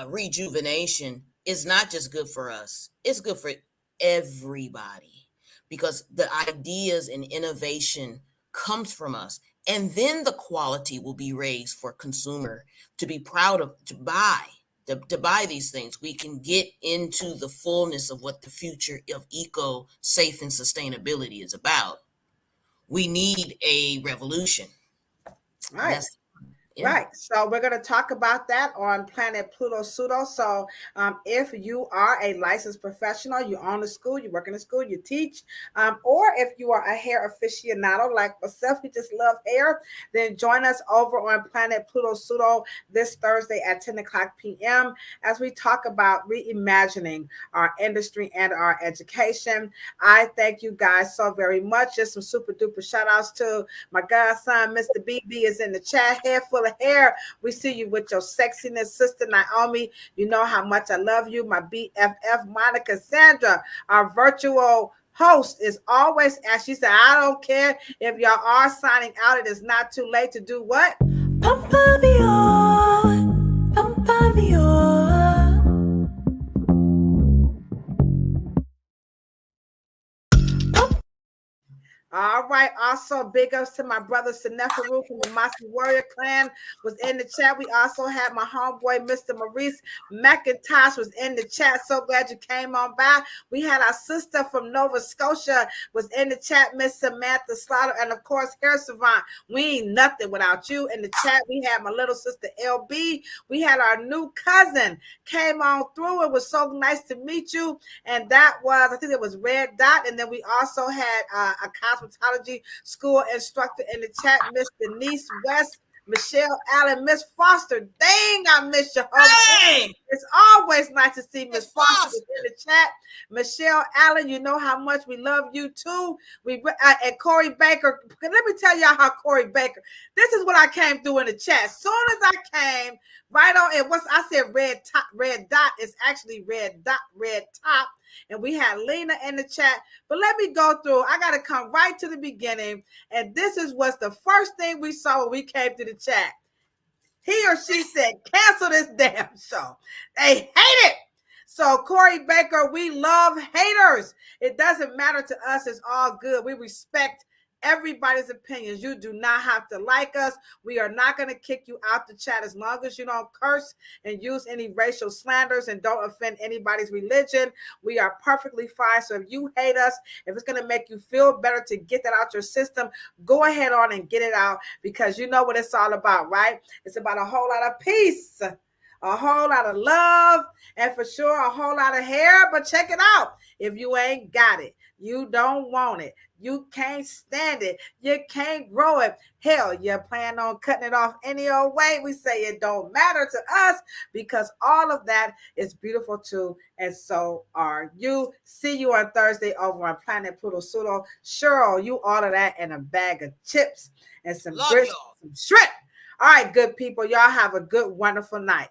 rejuvenation is not just good for us. It's good for everybody because the ideas and innovation comes from us, and then the quality will be raised for consumer to be proud of, to buy these things. We can get into the fullness of what the future of eco, safe, and sustainability is about. We need a revolution. Right. Yeah. Right. So we're going to talk about that on Planet Pluto Pseudo. So if you are a licensed professional, you own a school, you work in a school, you teach, or if you are a hair aficionado like myself, you just love hair, then join us over on Planet Pluto Pseudo this Thursday at 10 o'clock p.m. as we talk about reimagining our industry and our education. I thank you guys so very much. Just some super duper shout outs to my godson, Mr. BB is in the chat, hair full of hair. We see you with your sexiness, Sister Naomi. You know how much I love you. My BFF, Monica Sandra, our virtual host, is always, as she said, I don't care if y'all are signing out. It is not too late to do what? Pump me on, pump me on. All right. Also, big ups to my brother Seneferu from the Masi Warrior Clan was in the chat. We also had my homeboy, Mr. Maurice McIntosh, was in the chat. So glad you came on by. We had our sister from Nova Scotia was in the chat, Miss Samantha Slaughter, and of course, Hair Savant. We ain't nothing without you. In the chat, we had my little sister LB. We had our new cousin came on through. It was so nice to meet you. And that was, I think it was Red Dot. And then we also had a cosmetology school instructor in the chat, Miss Denise West, Michelle Allen, Miss Foster. Dang, I miss you. Hey! It's always nice to see Miss Foster in the chat. Michelle Allen, you know how much we love you too. And Corey Baker. Let me tell y'all how Corey Baker. This is what I came through in the chat. As soon as I came right on, and what I said, red dot is actually red top. And we had Lena in the chat. But let me go through. I got to come right to the beginning. And this is what's the first thing we saw when we came to the chat. He or she said, cancel this damn show. They hate it. So Corey Baker, we love haters. It doesn't matter to us. It's all good. We respect everybody's opinions. You do not have to like us. We are not going to kick you out the chat as long as you don't curse and use any racial slanders and don't offend anybody's religion. We are perfectly fine. So if you hate us, if it's going to make you feel better to get that out your system, go ahead on and get it out, because you know what it's all about, right? It's about a whole lot of peace, a whole lot of love, and for sure a whole lot of hair. But check it out. If you ain't got it, you don't want it, you can't stand it, you can't grow it, hell, you plan on cutting it off any old way, we say it don't matter to us, because all of that is beautiful too, and so are you. See you on Thursday over on Planet Pluto Pseudo. Cheryl, you order that and a bag of chips and some grits, some shrimp. All right, good people, y'all have a good, wonderful night.